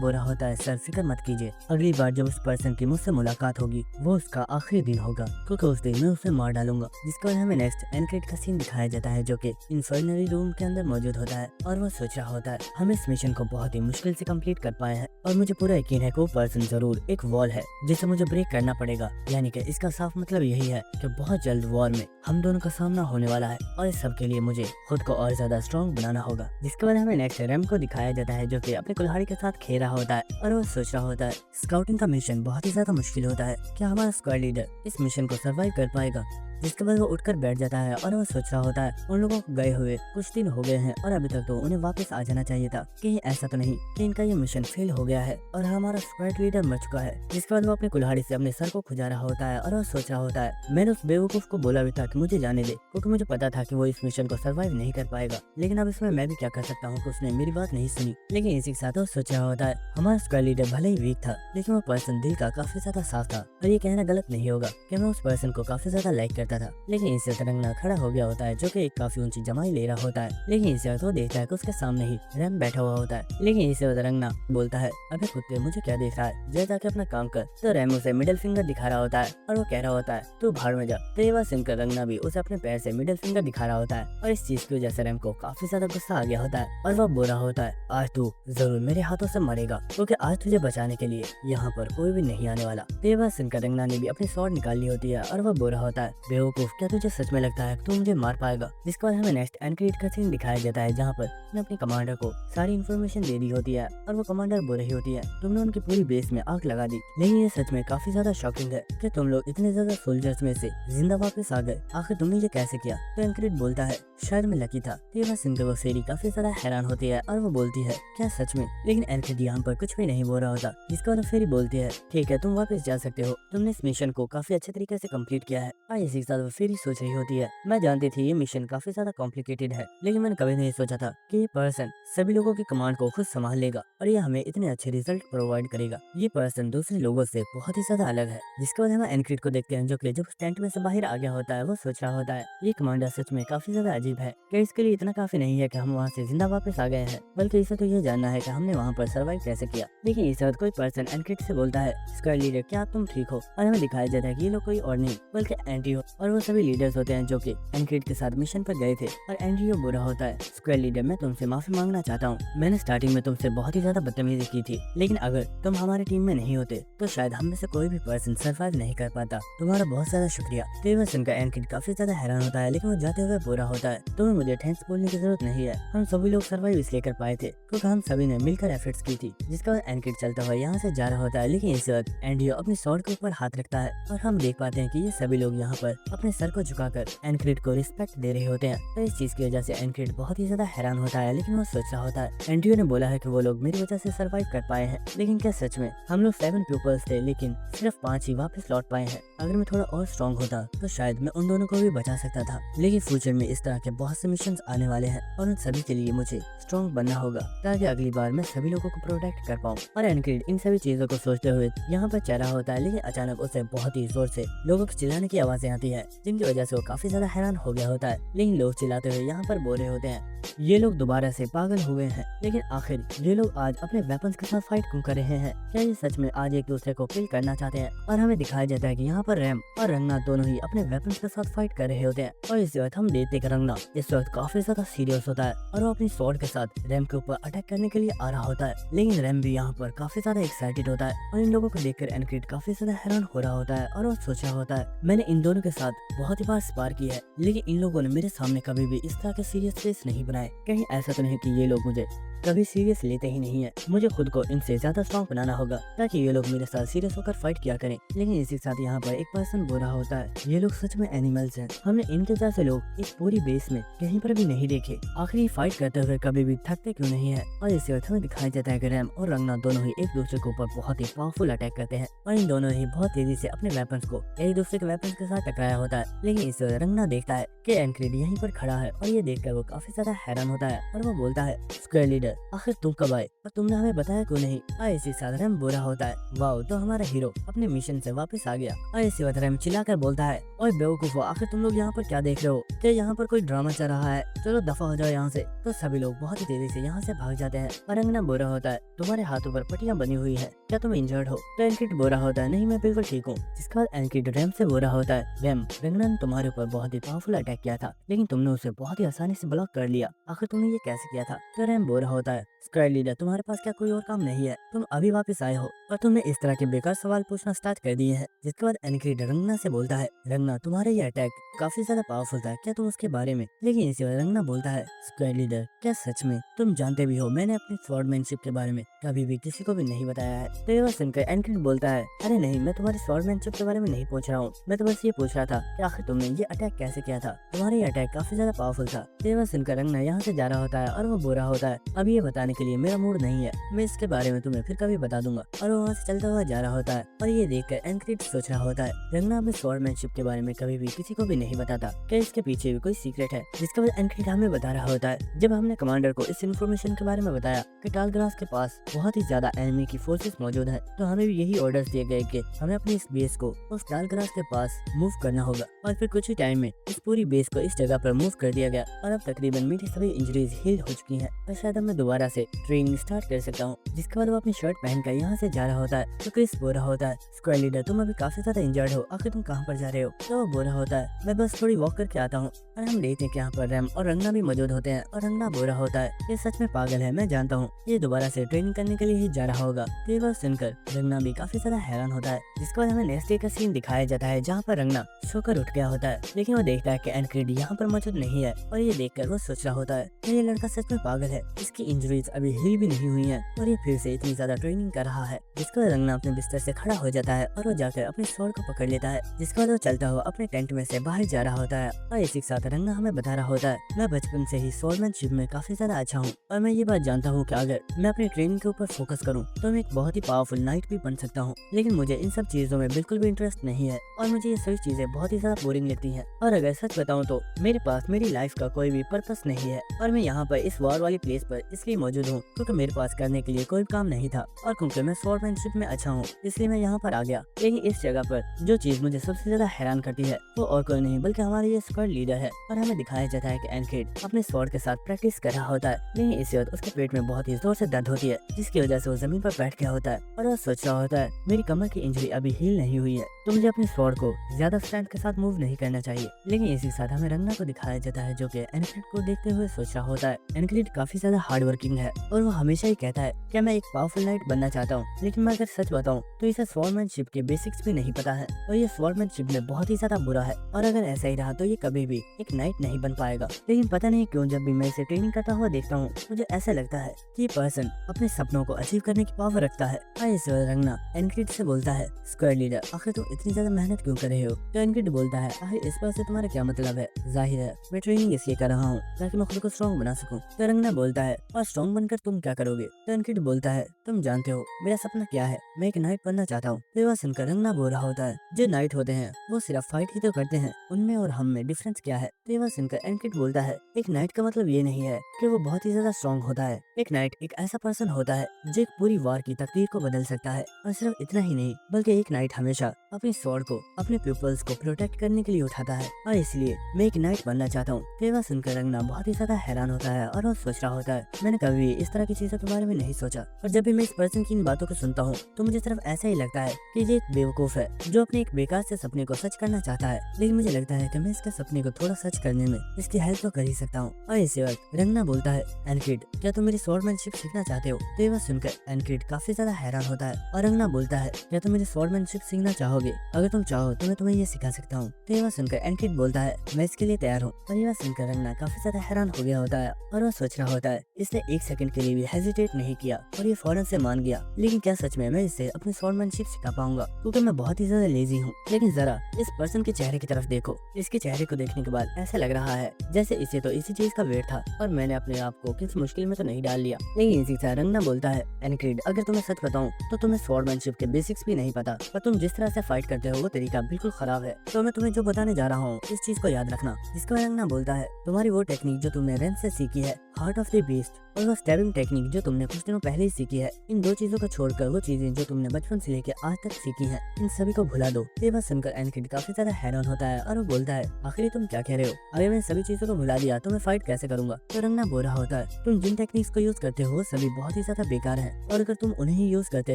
बुरा होता है सर फिक्र मत कीजिए, अगली बार जब उस पर्सन की मुझसे मुलाकात होगी वो उसका आखिरी दिन होगा क्योंकि उस दिन मैं उसे मार डालूंगा। जिसके बाद हमें नेक्स्ट एनक्रीड का सीन दिखाया जाता है जो कि इन्फर्नरी रूम के अंदर मौजूद होता है और वो सोच रहा होता है हम इस मिशन को बहुत ही मुश्किल से कंप्लीट कर पाए हैं और मुझे पूरा यकीन है कि वो पर्सन जरूर एक वॉल है जिसे मुझे ब्रेक करना पड़ेगा। यानी कि इसका साफ मतलब यही है कि बहुत जल्द वॉर में हम दोनों का सामना होने वाला है और इस सब के लिए मुझे खुद को और ज्यादा स्ट्रॉन्ग बनाना होगा। जिसके बाद हमें नेक्स्ट रैम को दिखाया जाता है जो कि अपने कुल्हाड़ी के साथ खेल रहा होता है और वो सोच रहा होता है स्काउटिंग का मिशन बहुत ही ज्यादा मुश्किल होता है, क्या हमारा स्क्वाड लीडर इस मिशन को सर्वाइव कर पाएगा। जिसके बाद वो उठकर बैठ जाता है और वो सोच रहा होता है उन लोगों को गए हुए कुछ दिन हो गए हैं और अभी तक तो उन्हें वापस आ जाना चाहिए था, कहीं ऐसा तो नहीं कि इनका ये मिशन फेल हो गया है और हमारा स्क्वाड लीडर मर चुका है। जिसके बाद वो अपने कुल्हाड़ी से अपने सर को खुजा रहा होता है और वो सोच रहा होता है मैंने उस बेवकूफ को बोला भी था कि मुझे जाने दे क्योंकि मुझे पता था कि वो इस मिशन को सर्वाइव नहीं कर पाएगा, लेकिन अब इसमें मैं भी क्या कर सकता हूँ कि उसने मेरी बात नहीं सुनी। लेकिन इसी के साथ वो सोच रहा होता है हमारा स्क्वाड लीडर भले ही वीक था लेकिन वो पर्सन दिल का काफी ज्यादा साफ था और ये कहना गलत नहीं होगा कि मैं उस पर्सन को काफी ज्यादा लाइक करता था। लेकिन इसी रंगना खड़ा हो गया होता है जो कि एक काफी ऊंची जमाई ले रहा होता है, लेकिन इसी वक्त वो देखता है कि उसके सामने ही रैम बैठा हुआ होता है। लेकिन इसी वक्त रंगना बोलता है अबे कुत्ते मुझे क्या देख रहा है, जा जाके अपना काम कर। तो रैम उसे मिडिल फिंगर दिखा रहा होता है और वो कह रहा होता है तू भाड़ में जा। तो ये बात सुनकर रंगना भी उसे अपने पैर से मिडिल फिंगर दिखा रहा होता है और इस चीज की वजह से रैम को काफी ज्यादा गुस्सा आ गया होता है और वह बोला होता है आज तू जरूर मेरे हाथों से मरेगा क्योंकि आज तुझे बचाने के लिए यहाँ पर कोई भी नहीं आने वाला। तो ये बात सुनकर रंगना ने भी अपनी स्वॉर्ड निकाल ली होती है और वह बोल रहा होता है बेवकूफ क्या तुझे सच में लगता है तू मुझे मार पाएगा। जिसके बाद हमें नेक्स्ट एनक्रीड का सीन दिखाया जाता है जहाँ पर उसने अपने कमांडर को सारी इन्फॉर्मेशन दे दी होती है और वो कमांडर बोल रही होती है तुमने उनकी पूरी बेस में आग लगा दी, लेकिन ये सच में काफी ज्यादा शॉकिंग है कि तुम लोग इतने ज्यादा सोल्जर्स में से जिंदा वापस आ गए, आखिर तुमने ये कैसे किया। तो एनक्रीड बोलता है शायद मैं लकी था। तो ये बात सुनकर वो फेरी काफी ज्यादा हैरान होती है और वो बोलती है क्या सच में, लेकिन एनक्रीड यहाँ पर कुछ भी नहीं बोल रहा होता। जिसके बाद फेरी बोलती है ठीक है तुम वापस जा सकते हो, तुमने इस मिशन को काफी अच्छे तरीके से कम्प्लीट किया है। और इसी के साथ वो फेरी सोच रही होती है मैं जानती थी ये मिशन काफी ज्यादा कॉम्प्लिकेटेड है, लेकिन मैंने कभी नहीं सोचा था कि ये पर्सन सभी लोगों की कमांड को खुद संभाल लेगा और ये हमें इतने अच्छे रिजल्ट प्रोवाइड करेगा। ये पर्सन दूसरे लोगों से बहुत ही ज्यादा अलग है। जिसके बाद हम एनक्रीड को देखते हैं जो कि जब टेंट में से बाहर आ गया होता है वो सोच रहा होता है ये कमांडर सच में काफी ज्यादा अजीब है कि इसके लिए इतना काफी नहीं है कि हम वहाँ से जिंदा वापस आ गए हैं, बल्कि इसे तो ये जानना है कि हमने वहाँ पर सर्वाइव कैसे किया। लेकिन इस वक्त कोई पर्सन एनक्रीड से बोलता है स्क्वाड लीडर क्या तुम ठीक हो। और हमें दिखाया जाता है कि ये लोग कोई और नहीं बल्कि एंड्रियो और वो सभी लीडर्स होते हैं जो कि एनक्रीड के साथ मिशन पर गए थे। और एंड्रियो बुरा होता है स्क्वाड लीडर मैं तुमसे माफी मांगना चाहता हूँ, मैंने स्टार्टिंग में तुमसे बहुत ही ज्यादा बदतमीजी की थी, लेकिन अगर तुम हमारी टीम में नहीं होते तो शायद हम में से कोई भी पर्सन सर्वाइव नहीं कर पाता, तुम्हारा बहुत ज्यादा शुक्रिया। तो सुनकर एनक्रीड काफी ज्यादा हैरान होता है, लेकिन वो जाते हुए बुरा होता है तुम्हें मुझे थैंक्स बोलने की जरूरत नहीं है, हम सभी लोग सर्वाइव इसलिए कर पाए थे क्योंकि हम सभी ने मिलकर एफर्ट्स की थी। जिसका बाद एनक्रीड चलता हुआ यहाँ से जा रहा होता है, लेकिन इस वक्त एंड्रियो अपनी स्वॉर्ड के ऊपर हाथ रखता है और हम देख पाते हैं कि ये सभी लोग यहाँ पर अपने सर को झुकाकर एनक्रीड को रिस्पेक्ट दे रहे होते हैं। तो इस चीज की वजह से एनक्रीड बहुत ही ज्यादा हैरान होता है, लेकिन वो सोच रहा होता है एंड्रियो ने बोला है कि वो लोग मेरी वजह से सर्वाइव कर पाए हैं, लेकिन क्या सच में हम लोग 7 पीपल्स थे लेकिन सिर्फ 5 ही वापस लौट पाए हैं। अगर मैं थोड़ा और स्ट्रॉन्ग होता तो शायद मैं उन दोनों को भी बचा सकता था, लेकिन फ्यूचर में इस तरह के बहुत से मिशन आने वाले हैं और उन सभी के लिए मुझे स्ट्रॉन्ग बनना होगा ताकि अगली बार मैं सभी लोगों को प्रोटेक्ट कर पाऊँ। और एनक्रीड इन सभी चीजों को सोचते हुए यहाँ पर चल रहा होता है, लेकिन अचानक उसे बहुत ही जोर से लोगों के चिल्लाने की आवाजें आती है जिनकी वजह से वो काफी ज्यादा हैरान हो गया होता है। लेकिन लोग चिल्लाते हुए यहाँ पर बोल रहे होते हैं ये लोग दोबारा से पागल हुए हैं, लेकिन आखिर ये लोग आज अपने वेपन्स के साथ फाइट क्यों कर रहे हैं, क्या ये सच में आज एक दूसरे को किल करना चाहते हैं। और हमें दिखाया जाता है कि यहाँ पर रैम और रंगना दोनों ही अपने वेपन्स के साथ फाइट कर रहे होते हैं और इसी वक्त हम देखते हैं रंगना रंगना इस वक्त काफी ज्यादा सीरियस होता है और वो अपनी स्वॉर्ड के साथ रैम के ऊपर अटैक करने के लिए आ रहा होता है। लेकिन रैम भी यहाँ पर काफी ज्यादा एक्साइटेड होता है और इन लोगों को देखकर एनक्रीड काफी ज्यादा हैरान हो रहा होता है और वो सोच रहा होता है मैंने इन दोनों के साथ बहुत ही बार स्पार किया है, लेकिन इन लोगों ने मेरे सामने कभी भी इस तरह के सीरियस फेस नहीं बनाए। कहीं ऐसा तो नहीं कि ये लोग मुझे कभी सीरियस लेते ही नहीं है। मुझे खुद को इनसे ज्यादा स्ट्रॉन्ग बनाना होगा ताकि ये लोग मेरे साथ सीरियस होकर फाइट किया करें। लेकिन इसी साथ यहाँ पर एक पर्सन बोल रहा होता है ये लोग सच में एनिमल्स हैं, हमने इनके जैसे लोग इस पूरी बेस में कहीं पर भी नहीं देखे। आखिर फाइट करते हुए कभी भी थकते क्यों नहीं है। और इसी वक्त हमें दिखाई देता है कि रैम और रंगना दोनों ही एक दूसरे के ऊपर बहुत ही पावरफुल अटैक करते हैं और इन दोनों ही बहुत तेजी से अपने वेपन्स को एक दूसरे के वेपन्स के साथ टकराया होता है। लेकिन इस वक्त रंगना देखता है कि एनक्रीड यहीं पर खड़ा है और ये देखकर वो काफी ज्यादा हैरान होता है और वो बोलता है स्क्वायर लीडर आखिर तुम कब आए और तुमने हमें बताया क्यों नहीं। और इसी साथ रैम बुरा होता है वाओ तो हमारा हीरो अपने मिशन से वापस आ गया। और इसी वक्त रैम चिल्लाकर बोलता है ओए बेवकूफो आखिर तुम लोग यहाँ पर क्या देख रहे हो, क्या यहाँ पर कोई ड्रामा चल रहा है, चलो दफा हो जाओ यहाँ से। तो सभी लोग बहुत ही तेजी से यहाँ से भाग जाते हैं और रंगना बुरा होता है तुम्हारे हाथों पर पट्टियां बनी हुई है, क्या तुम इंजर्ड हो। तो एनक्रीड बुरा होता है नहीं मैं बिल्कुल ठीक हूँ। जिसके बाद एनक्रीड रैम से बुरा होता है रैम रंगना ने तुम्हारे ऊपर बहुत ही पावरफुल अटैक किया था लेकिन तुमने उसे बहुत ही आसानी से ब्लॉक कर लिया, आखिर तुमने ये कैसे किया था। तो रैम बुरा होता है स्क्वायर लीडर तुम्हारे पास क्या कोई और काम नहीं है, तुम अभी वापस आए हो और तुमने इस तरह के बेकार सवाल पूछना स्टार्ट कर दिए हैं। जिसके बाद एनक्रीड रंगना से बोलता है रंगना तुम्हारा ये अटैक काफी ज्यादा पावरफुल था, क्या तुम उसके बारे में। लेकिन इसी बार रंगना बोलता है स्क्वायर लीडर क्या सच में तुम जानते भी हो मैंने अपनी स्वॉर्डमैनशिप के बारे में कभी भी किसी को भी नहीं बताया है। तो ये बात सुनकर एनक्रीड बोलता है अरे नहीं मैं तुम्हारी स्वॉर्डमैनशिप के बारे में नहीं पूछ रहा हूँ, मैं तो बस ये पूछ रहा था कि आखिर तुमने ये अटैक कैसे किया था, तुम्हारा ये अटैक काफी ज्यादा पावरफुल था। तो ये बात सुनकर रंगना यहाँ से जा रहा होता है और वो बुरा होता है अब ये बताने के लिए मेरा मूड नहीं है, मैं इसके बारे में तुम्हें फिर कभी बता दूंगा। और वो वहाँ से चलता हुआ जा रहा होता है और ये देखकर एनक्रीड सोच रहा होता है रंगना अपने स्वॉर्डमैनशिप के बारे में कभी भी किसी को भी नहीं बताता, क्या इसके पीछे भी कोई सीक्रेट है। जिसके बाद एनक्रीड हमें बता रहा होता है जब हमने कमांडर को इस इन्फॉर्मेशन के बारे में बताया कि टालग्रास के पास बहुत ही ज्यादा एनिमी की फोर्सेस मौजूद है, तो हमें भी यही ऑर्डर्स दिए गए कि हमें अपनी इस बेस को उस टालग्रास के पास मूव करना होगा। और फिर कुछ ही टाइम में इस पूरी बेस को इस जगह पर मूव कर दिया गया और अब तकरीबन मेरी सभी इंजरीज हील हो चुकी हैं और शायद अब मैं दोबारा से ट्रेनिंग स्टार्ट कर सकता हूँ। जिसके बाद वो अपनी शर्ट पहनकर यहाँ से जा रहा होता है तो क्रिस बोल रहा होता है स्क्वायर लीडर तुम अभी काफी ज्यादा इंजर्ड हो, आखिर तुम कहाँ पर जा रहे हो। तो वो बोल रहा होता है मैं बस थोड़ी वॉक करके आता हूँ। और हम देखते हैं कि यहाँ पर रैम और रंगना भी मौजूद होते हैं और रंगना बोल रहा होता है ये सच में पागल है, मैं जानता हूँ ये दोबारा से ट्रेनिंग करने के लिए ही जा रहा होगा। तो ये बात सुनकर रंगना भी काफी ज्यादा हैरान होता है। जिसके बाद हमें नेक्स्ट डे का सीन दिखाया जाता है जहाँ पर रंगना सोकर उठ गया होता है लेकिन वो देखता है कि एनक्रीड यहाँ पर मौजूद नहीं है और ये देखकर वो सोच रहा होता है कि ये लड़का सच में पागल है, इसकी इंजरीज अभी हील भी नहीं हुई है और ये फिर से इतनी ज्यादा ट्रेनिंग कर रहा है। जिसके बाद रंगना अपने बिस्तर से खड़ा हो जाता है और वो जाकर अपने स्वॉर्ड को पकड़ लेता है। जिसके बाद वो चलता हुआ अपने टेंट में से बाहर जा रहा होता है और इसी के साथ रंगना हमें बता रहा होता है मैं बचपन से ही स्वॉर्डमैनशिप में काफी ज्यादा अच्छा हूँ और मैं ये बात जानता हूँ कि अगर मैं अपनी ट्रेनिंग के ऊपर फोकस करूँ तो मैं एक बहुत ही पावरफुल नाइट भी बन सकता हूँ। लेकिन मुझे इन सब चीजों में बिल्कुल भी इंटरेस्ट नहीं है और मुझे ये सभी चीजें बहुत ही ज्यादा बोरिंग लगती हैं। और अगर सच बताऊँ तो मेरे पास मेरी लाइफ का कोई भी पर्पस नहीं है और मैं यहाँ पर इस वॉर वाली प्लेस पर इसलिए मौजूद हूँ क्योंकि मेरे पास करने के लिए कोई काम नहीं था और क्योंकि मैं स्वॉर्डमैनशिप में अच्छा हूँ इसलिए मैं यहाँ पर आ गया। लेकिन इस जगह पर जो चीज मुझे सबसे ज्यादा हैरान करती है वो और कोई नहीं बल्कि हमारे ये स्क्वाड लीडर है। और हमें दिखाया जाता है कि एनक्रीड अपने स्वॉर्ड के साथ प्रैक्टिस कर रहा होता है लेकिन इसी वक्त उसके पेट में बहुत ही जोर से दर्द होती है जिसकी वजह से वो जमीन पर बैठ गया होता है और वो सोच रहा होता है मेरी कमर की इंजरी अभी हील नहीं हुई है तो मुझे अपने स्वॉर्ड को ज्यादा स्ट्रेंथ के साथ मूव नहीं करना चाहिए। लेकिन इसी के साथ हमें रंगना को दिखाया जाता है जो कि एनक्रीड को देखते हुए सोच रहा होता है एनक्रीड काफी ज्यादा हार्ड वर्किंग है और वो हमेशा ही कहता है कि मैं एक पावरफुल नाइट बनना चाहता हूँ, लेकिन मैं अगर सच बताऊँ तो इसे स्वॉर्डमैनशिप के बेसिक्स भी नहीं पता है और ये स्वॉर्डमैनशिप में बहुत ही ज्यादा बुरा है और अगर ऐसा ही रहा तो ये कभी भी एक नाइट नहीं बन पाएगा। लेकिन पता नहीं क्यों जब भी मैं इसे ट्रेनिंग करता हुआ देखता हूँ मुझे ऐसा लगता है कि ये पर्सन अपने सपनों को अचीव करने की पावर रखता है। इस रंगना एनक्रीड से बोलता है स्क्वायर लीडर आखिर तुम इतनी ज्यादा मेहनत क्यों कर रहे हो। तो एनक्रीड बोलता है आखिर इस बात से तुम्हारा क्या मतलब है, जाहिर है मैं ट्रेनिंग इसलिए कर रहा हूँ ताकि मैं खुद को स्ट्रॉन्ग बना सकूं। तो रंगना बोलता है और स्ट्रॉन्ग बनकर तुम क्या करोगे। तो एनक्रीड बोलता है तुम जानते हो मेरा सपना क्या है, मैं एक नाइट बनना चाहता हूँ। तो वह सुनकर रंगना बोल रहा होता है जो नाइट होते हैं वो सिर्फ फाइट ही तो करते हैं, उनमें और हम में डिफरेंस क्या है। तो वह सुनकर एनक्रीड बोलता है एक नाइट का मतलब ये नहीं है कि वो बहुत ही ज्यादा स्ट्रॉन्ग होता है, एक नाइट एक ऐसा पर्सन होता है जो एक पूरी वार की तकदीर को बदल सकता है। और सिर्फ इतना ही नहीं बल्कि एक नाइट हमेशा अपनी स्वॉर्ड को अपने पीपल्स को प्रोटेक्ट करने के लिए उठाता है और इसलिए मैं एक नाइट बनना चाहता हूँ। तो वह सुनकर रंगना बहुत ही ज्यादा हैरान होता है और वो सोच रहा होता है मैंने कभी इस तरह की चीजों के बारे में नहीं सोचा और जब भी मैं इस पर्सन की इन बातों को सुनता हूँ तो मुझे सिर्फ ऐसा ही लगता है कि ये एक बेवकूफ है जो अपने एक बेकार से सपने को सच करना चाहता है। लेकिन मुझे लगता है कि मैं इसके सपने को थोड़ा सर्च करने में इसकी हेल्प तो कर ही सकता हूँ। और इसी वक्त रंगना बोलता है, एनकिड क्या तुम मेरी स्वॉर्डमैनशिप सीखना चाहते हो? तो ये बात सुनकर एनकिड काफी ज्यादा हैरान होता है और रंगना बोलता है, क्या तुम मेरी स्वॉर्डमैनशिप सीखना चाहोगे? अगर तुम चाहो तो मैं तुम्हें ये सिखा सकता हूँ। तो ये बात सुनकर एनकिड बोलता है, मैं इसके लिए तैयार हूँ। और ये बात सुनकर रंगना काफी ज्यादा हैरान हो गया होता है और वह सोच रहा होता है, इसने एक सेकंड के लिए भी हेजिटेट नहीं किया और ये फौरन से मान गया। लेकिन क्या सच में मैं इससे अपनी स्वॉर्डमैनशिप सिखा पाऊंगा? क्योंकि मैं बहुत ही ज्यादा लेजी हूँ। लेकिन जरा इस पर्सन के चेहरे की तरफ देखो। इसके चेहरे को देखने के बाद ऐसा लग रहा है जैसे इसे तो इसी चीज का वेट था और मैंने अपने आप को किसी मुश्किल में तो नहीं डाल लिया। लेकिन इसी तरह रंगना बोलता है, एनकिड अगर तुम्हें सच बताऊं तो तुम्हें स्वॉर्डमैनशिप के बेसिक्स भी नहीं पता और तुम जिस तरह से फाइट करते हो वो तरीका बिल्कुल खराब है। तो मैं तुम्हें जो बताने जा रहा हूँ इस चीज को याद रखना। इसका रंगना बोलता है, तुम्हारी वो टेक्निक जो तुमने रेन से सीखी है, हार्ट ऑफ द बीस्ट, और वो स्टैबिंग टेक्निक जो तुमने कुछ दिनों पहले ही सीखी है, इन दो चीजों को छोड़कर वो चीजें जो तुमने बचपन से लेकर आज तक सीखी हैं, इन सभी को भुला दो। ये बात सुनकर एनकिड काफी ज्यादा हैरान होता है और वो बोलता है, आखिर तुम क्या कह रहे हो? अगर मैं सभी चीजों को भुला दिया तो मैं फाइट कैसे करूंगा? तो रंगना बोल रहा होता है, तुम जिन टेक्निक्स को यूज करते हो वो सभी बहुत ही ज्यादा बेकार है और अगर तुम उन्हें ही यूज करते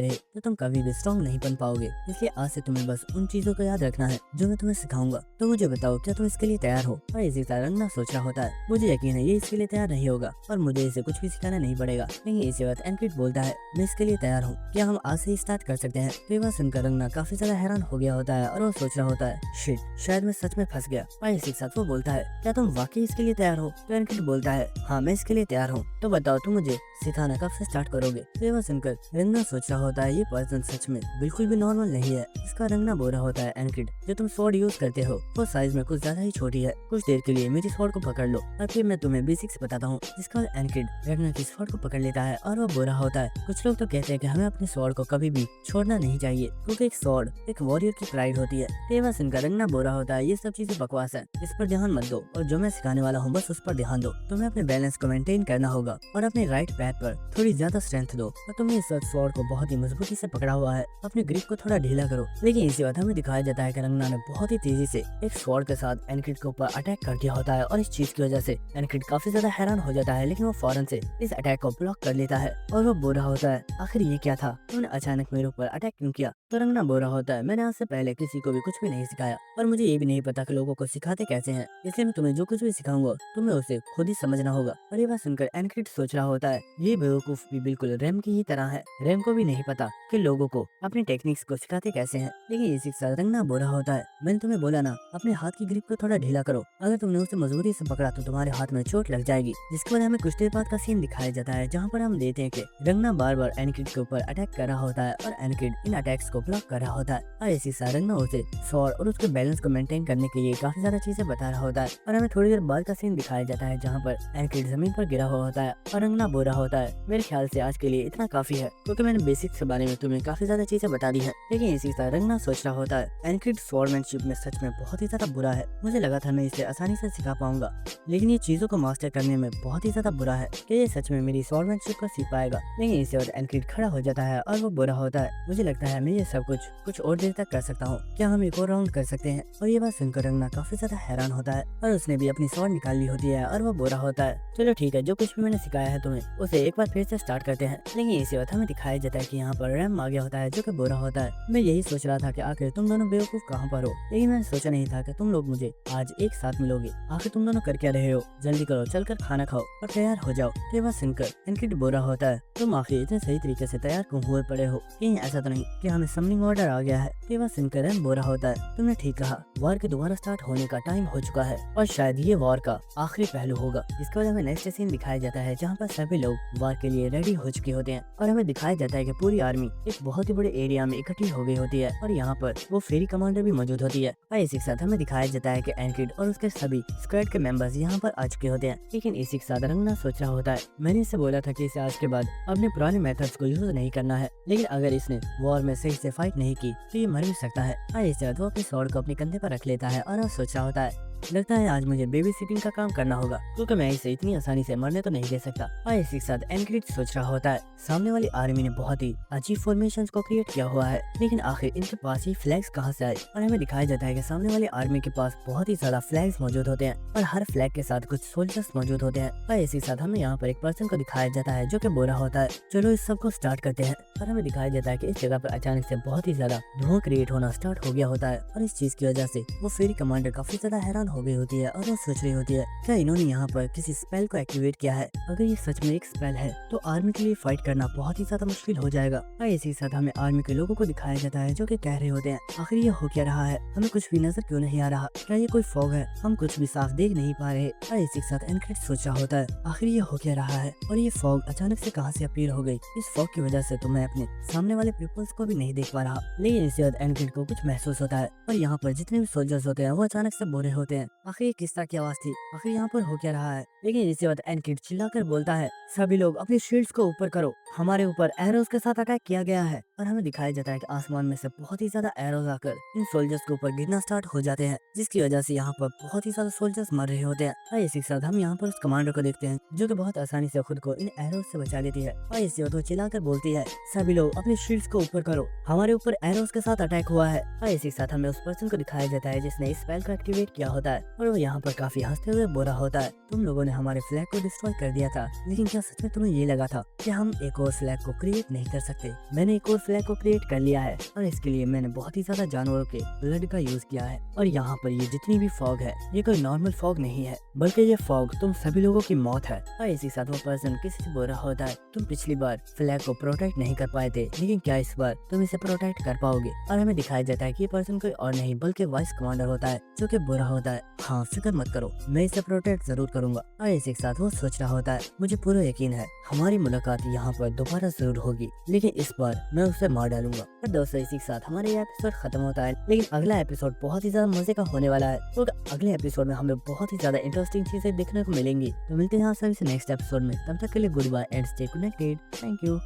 रहे तो तुम कभी भी स्ट्रॉन्ग नहीं बन पाओगे। इसलिए आज से तुम्हें बस उन चीजों को याद रखना है जो मैं तुम्हें सिखाऊंगा। तो मुझे बताओ, क्या तुम इसके लिए तैयार हो? और इसी तरह रंगना सोच रहा होता है, मुझे यकीन है ये इसके लिए तैयार नहीं होगा और मुझे इसे कुछ भी सिखाना नहीं पड़ेगा। लेकिन इसी वक्त एनकिड बोलता है, मैं इसके लिए तैयार हूँ, क्या हम आज से ही स्टार्ट कर सकते हैं? तो ये बात सुनकर रंगना काफी ज्यादा हैरान हो गया होता है और वो सोच रहा होता है, शिट, शायद मैं सच में फंस गया। और इसी के साथ वो बोलता है, क्या तुम वाकई इसके लिए तैयार हो? तो एनकिड बोलता है, हाँ मैं इसके लिए तैयार हूँ। तो बताओ तुम मुझे सिखाना कब से स्टार्ट करोगे? तो ये बात सुनकर रंगना सोच रहा होता है, ये पर्सन सच में बिल्कुल भी नॉर्मल नहीं है। इसका रंगना बोल रहा होता है, एनकिड जो तुम स्वॉर्ड यूज करते हो वो साइज में कुछ ज्यादा ही छोटी है। कुछ देर के लिए मेरी स्वॉर्ड को पकड़ लो और फिर मैं तुम्हें बेसिक्स बताता हूँ। जिसका एनकिड रंगना की स्वॉर्ड को पकड़ लेता है और वो बोल रहा होता है, कुछ लोग तो कहते हैं कि हमें अपनी स्वॉर्ड को कभी भी छोड़ना नहीं चाहिए क्योंकि एक स्वॉर्ड एक वॉरियर की प्राइड होती है। तो ये बात सुनकर रंगना बोल रहा होता है, ये सब चीजें बकवास है, इस पर ध्यान मत दो और जो मैं सिखाने वाला हूँ बस उस पर ध्यान दो। तुम्हें अपने बैलेंस को मेंटेन करना होगा और अपने राइट पैर पर थोड़ी ज्यादा स्ट्रेंथ दो और तुमने इस वक्त स्वॉर्ड को बहुत ही मजबूती से पकड़ा हुआ है, अपने ग्रिप को थोड़ा ढीला करो। लेकिन इसी वक्त हमें दिखाया जाता है कि रंगना ने बहुत ही तेजी से एक स्वॉर्ड के साथ एनकिड के ऊपर अटैक कर दिया होता है और इस चीज की वजह से एनकिड काफी ज्यादा हैरान हो जाता है। लेकिन वो फौरन से इस अटैक को ब्लॉक कर लेता है और वो बोल रहा होता है, आखिर ये क्या था, तुमने अचानक मेरे ऊपर अटैक क्यों किया? तो रंगना बोल रहा होता है, मैंने आज से पहले किसी को भी कुछ भी नहीं सिखाया और मुझे ये भी नहीं पता कि लोगों को सिखाते कैसे हैं, इसलिए मैं तुम्हें जो कुछ भी सिखाऊंगा तुम्हें उसे खुद ही समझना होगा। और ये बात सुनकर एनकिड सोच रहा होता है, ये बेवकूफ भी बिल्कुल रैम की ही तरह है, रैम को भी नहीं पता कि लोगों को अपनी टेक्निक्स को सिखाते कैसे हैं। लेकिन इसी के साथ रंगना बोल रहा होता है, मैंने तुम्हें बोला ना, अपने हाथ की ग्रिप को थोड़ा ढीला करो, अगर तुमने उसे मजबूती से पकड़ा तो तुम्हारे हाथ में चोट लग जाएगी। जिसके बाद हमें कुछ देर बाद का सीन दिखाया जाता है जहाँ पर हम देखते हैं कि रंगना बार बार एनकिड के ऊपर अटैक कर रहा होता है और एनकिड इन अटैक्स को ब्लॉक कर रहा होता है। और इसी साथ रंगना उसे स्वॉर्ड और उसके बैलेंस को मेंटेन करने के लिए काफी ज्यादा चीजें बता रहा होता है और हमें थोड़ी देर बाद का सीन दिखाया जाता है जहाँ पर एनकिड जमीन पर गिरा हुआ होता है और रंगना बोल रहा होता है, मेरे ख्याल से आज के लिए इतना काफी है क्योंकि मैंने बेसिक्स के बारे में तुम्हें काफी ज्यादा चीजें बता दी है। लेकिन इसी तरह रंगना सोच रहा होता है, एनकिड स्वॉर्डमैनशिप में सच में बहुत ही ज्यादा बुरा है, मुझे लगा था मैं इसे आसानी से सिखा पाऊंगा, लेकिन ये चीजों को मास्टर करने में बहुत ही ज्यादा बुरा है कि ये सच में मेरी स्वॉर्डमैनशिप को सीख पाएगा। लेकिन इसी वक्त एनकिड खड़ा हो जाता है और वो बुरा होता है, मुझे लगता है मैं ये सब कुछ और देर तक कर सकता हूँ, क्या हम एक और राउंड कर सकते हैं? और ये बात सुनकर रंगना काफी ज्यादा हैरान होता है और उसने भी अपनी स्वॉर्ड निकाल ली होती है और वो बुरा होता है, चलो ठीक है, जो कुछ भी मैंने सिखाया है तुम्हें उसे एक बार फिर से स्टार्ट करते हैं। लेकिन इसी वक्त हमें दिखाया जाता है कि यहाँ पर रैम आ गया होता है जो कि बुरा होता है। मैं यही सोच रहा था कि आखिर तुम दोनों बेवकूफ कहाँ पर हो, लेकिन मैंने सोचा नहीं था कि तुम लोग मुझे आज एक साथ मिलोगे। आखिर तुम दोनों कर क्या रहे हो? जल्दी करो, चलकर खाना खाओ और तैयार हो जाओ। ये बात सुनकर एनकिड बुरा होता है, तुम आखिर इतने सही तरीके से तैयार क्यों हुए पड़े हो? कहीं ऐसा तो नहीं कि हमें समनिंग ऑर्डर आ गया है? ये बात सुनकर रैम बुरा होता है, तुमने ठीक कहा, वॉर के दोबारा स्टार्ट होने का टाइम हो चुका है और शायद ये वॉर का आखिरी पहलू होगा। इसके बाद हमें नेक्स्ट सीन दिखाया जाता है जहाँ पर सभी लोग वॉर के लिए रेडी हो चुके होते हैं और हमें दिखाया जाता है कि पूरी आर्मी एक बहुत ही बड़े एरिया में इकट्ठी हो गई होती है और यहाँ पर वो फेरी कमांडर भी मौजूद होती है। और इसी के साथ हमें दिखाया जाता है कि एनकिड और उसके सभी स्क्वाड के मेंबर्स यहाँ पर आ चुके होते हैं। लेकिन इसी के साथ रंगना सोच रहा होता है, मैंने इसे बोला था कि इसे आज के बाद अपने पुराने मेथड्स को यूज नहीं करना है, लेकिन अगर इसने वॉर में सही से फाइट नहीं की तो ये मर भी सकता है। और इसके बाद वो अपने स्वॉर्ड को अपने कंधे पर रख लेता है और वो सोच रहा होता है, लगता है आज मुझे बेबी सिटिंग का काम करना होगा क्योंकि मैं इसे इतनी आसानी से मरने तो नहीं दे सकता। और इसी के साथ एनकिड सोच रहा होता है, सामने वाली आर्मी ने बहुत ही अजीब फॉर्मेशंस को क्रिएट किया हुआ है, लेकिन आखिर इनके पास ये फ्लैग्स कहाँ से आए? और हमें दिखाया जाता है कि सामने वाली आर्मी के पास बहुत ही ज्यादा फ्लैग्स मौजूद होते हैं और हर फ्लैग के साथ कुछ सोल्जर्स मौजूद होते हैं। और इसी के साथ हमें यहाँ पर एक पर्सन को दिखाया जाता है जो कि बोल रहा होता है, चलो इस सब को स्टार्ट करते हैं। और हमें दिखाया जाता है कि इस जगह पर अचानक से बहुत ही ज्यादा धुआं क्रिएट होना स्टार्ट हो गया होता है और इस चीज की वजह से वो फेरी कमांडर काफी ज्यादा हैरान हो गई होती है और वो सोच रही होती है क्या इन्होंने यहाँ पर किसी स्पेल को एक्टिवेट किया है। अगर ये सच में एक स्पेल है तो आर्मी के लिए फाइट करना बहुत ही ज्यादा मुश्किल हो जाएगा। और इसी के साथ हमें आर्मी के लोगों को दिखाया जाता है जो कि कह रहे होते हैं आखिर ये हो क्या रहा है, हमें कुछ भी नजर क्यों नहीं आ रहा, क्या ये कोई फॉग है, हम कुछ भी साफ देख नहीं पा रहे। और इसी के साथ एनक्रिड सोच रहा होता है आखिर ये हो क्या रहा है और ये फॉग अचानक से कहाँ से अपीयर हो गई। इस फॉग की वजह से तो मैं अपने सामने वाले पीपल्स को भी नहीं देख पा रहा। लेकिन इसके बाद एनक्रिड को कुछ महसूस होता है और यहाँ पर जितने भी सोल्जर्स होते हैं वो अचानक से बोरे होते हैं। आखिर ये किस तरह की आवाज थी, आखिर यहाँ पर हो क्या रहा है। लेकिन इसके बाद एनक्रिड चिल्लाकर बोलता है सभी लोग अपने शील्ड्स को ऊपर करो, हमारे ऊपर एरोज के साथ अटैक किया गया है। और हमें दिखाया जाता है कि आसमान में से बहुत ही ज्यादा एरोज आकर इन सोल्जर्स के ऊपर गिरना स्टार्ट हो जाते हैं, जिसकी वजह से यहाँ पर बहुत ही ज्यादा सोल्जर्स मर रहे होते हैं। और इसी के साथ हम यहाँ पर उस कमांडर को देखते हैं जो कि बहुत आसानी से खुद को इन एरोज से बचा लेती है। और इसके बाद वो चिल्लाकर बोलती है सभी लोग अपने शील्ड्स को ऊपर करो, हमारे ऊपर एरोज के साथ अटैक हुआ है। और इसी के साथ हमें उस पर्सन को दिखाया जाता है जिसने इस स्पेल को एक्टिवेट किया होता है और वो यहाँ पर काफी हंसते हुए बोला होता है तुम लोगों ने हमारे फ्लैग को डिस्ट्रॉय कर दिया था, लेकिन क्या सच में तुम्हें ये लगा था कि हम एक और फ्लैग को क्रिएट नहीं कर सकते। मैंने एक और फ्लैग को क्रिएट कर लिया है और इसके लिए मैंने बहुत ही ज्यादा जानवरों के ब्लड का यूज किया है। और यहाँ पर ये जितनी भी फॉग है ये कोई नॉर्मल फॉग नहीं है, बल्कि ये फॉग तुम सभी लोगों की मौत है। और इसी साथ वो पर्सन किसी से बोल रहा होता है तुम पिछली बार फ्लैग को प्रोटेक्ट नहीं कर पाए थे, लेकिन क्या इस बार तुम इसे प्रोटेक्ट कर पाओगे। और हमें दिखाया जाता है कि ये पर्सन कोई और नहीं बल्कि वाइस कमांडर होता है जो कि बुरा होता है हाँ फिक्र मत करो, मैं इसे प्रोटेक्ट जरूर करूंगा। और इसी के साथ वो सोच रहा होता है मुझे पूरा यकीन है हमारी मुलाकात यहाँ पर दोबारा जरूर होगी, लेकिन इस बार मैं उसे मार डालूंगा। और दोस्तों इसी के साथ हमारा ये एपिसोड खत्म होता है, लेकिन अगला एपिसोड बहुत ही ज्यादा मजे का होने वाला है। तो अगले एपिसोड में हमें बहुत ही ज्यादा इंटरेस्टिंग चीजें देखने को मिलेंगी। तो मिलते हैं आप सभी से नेक्स्ट एपिसोड में, तब तक के लिए good bye and stay connected. Thank you.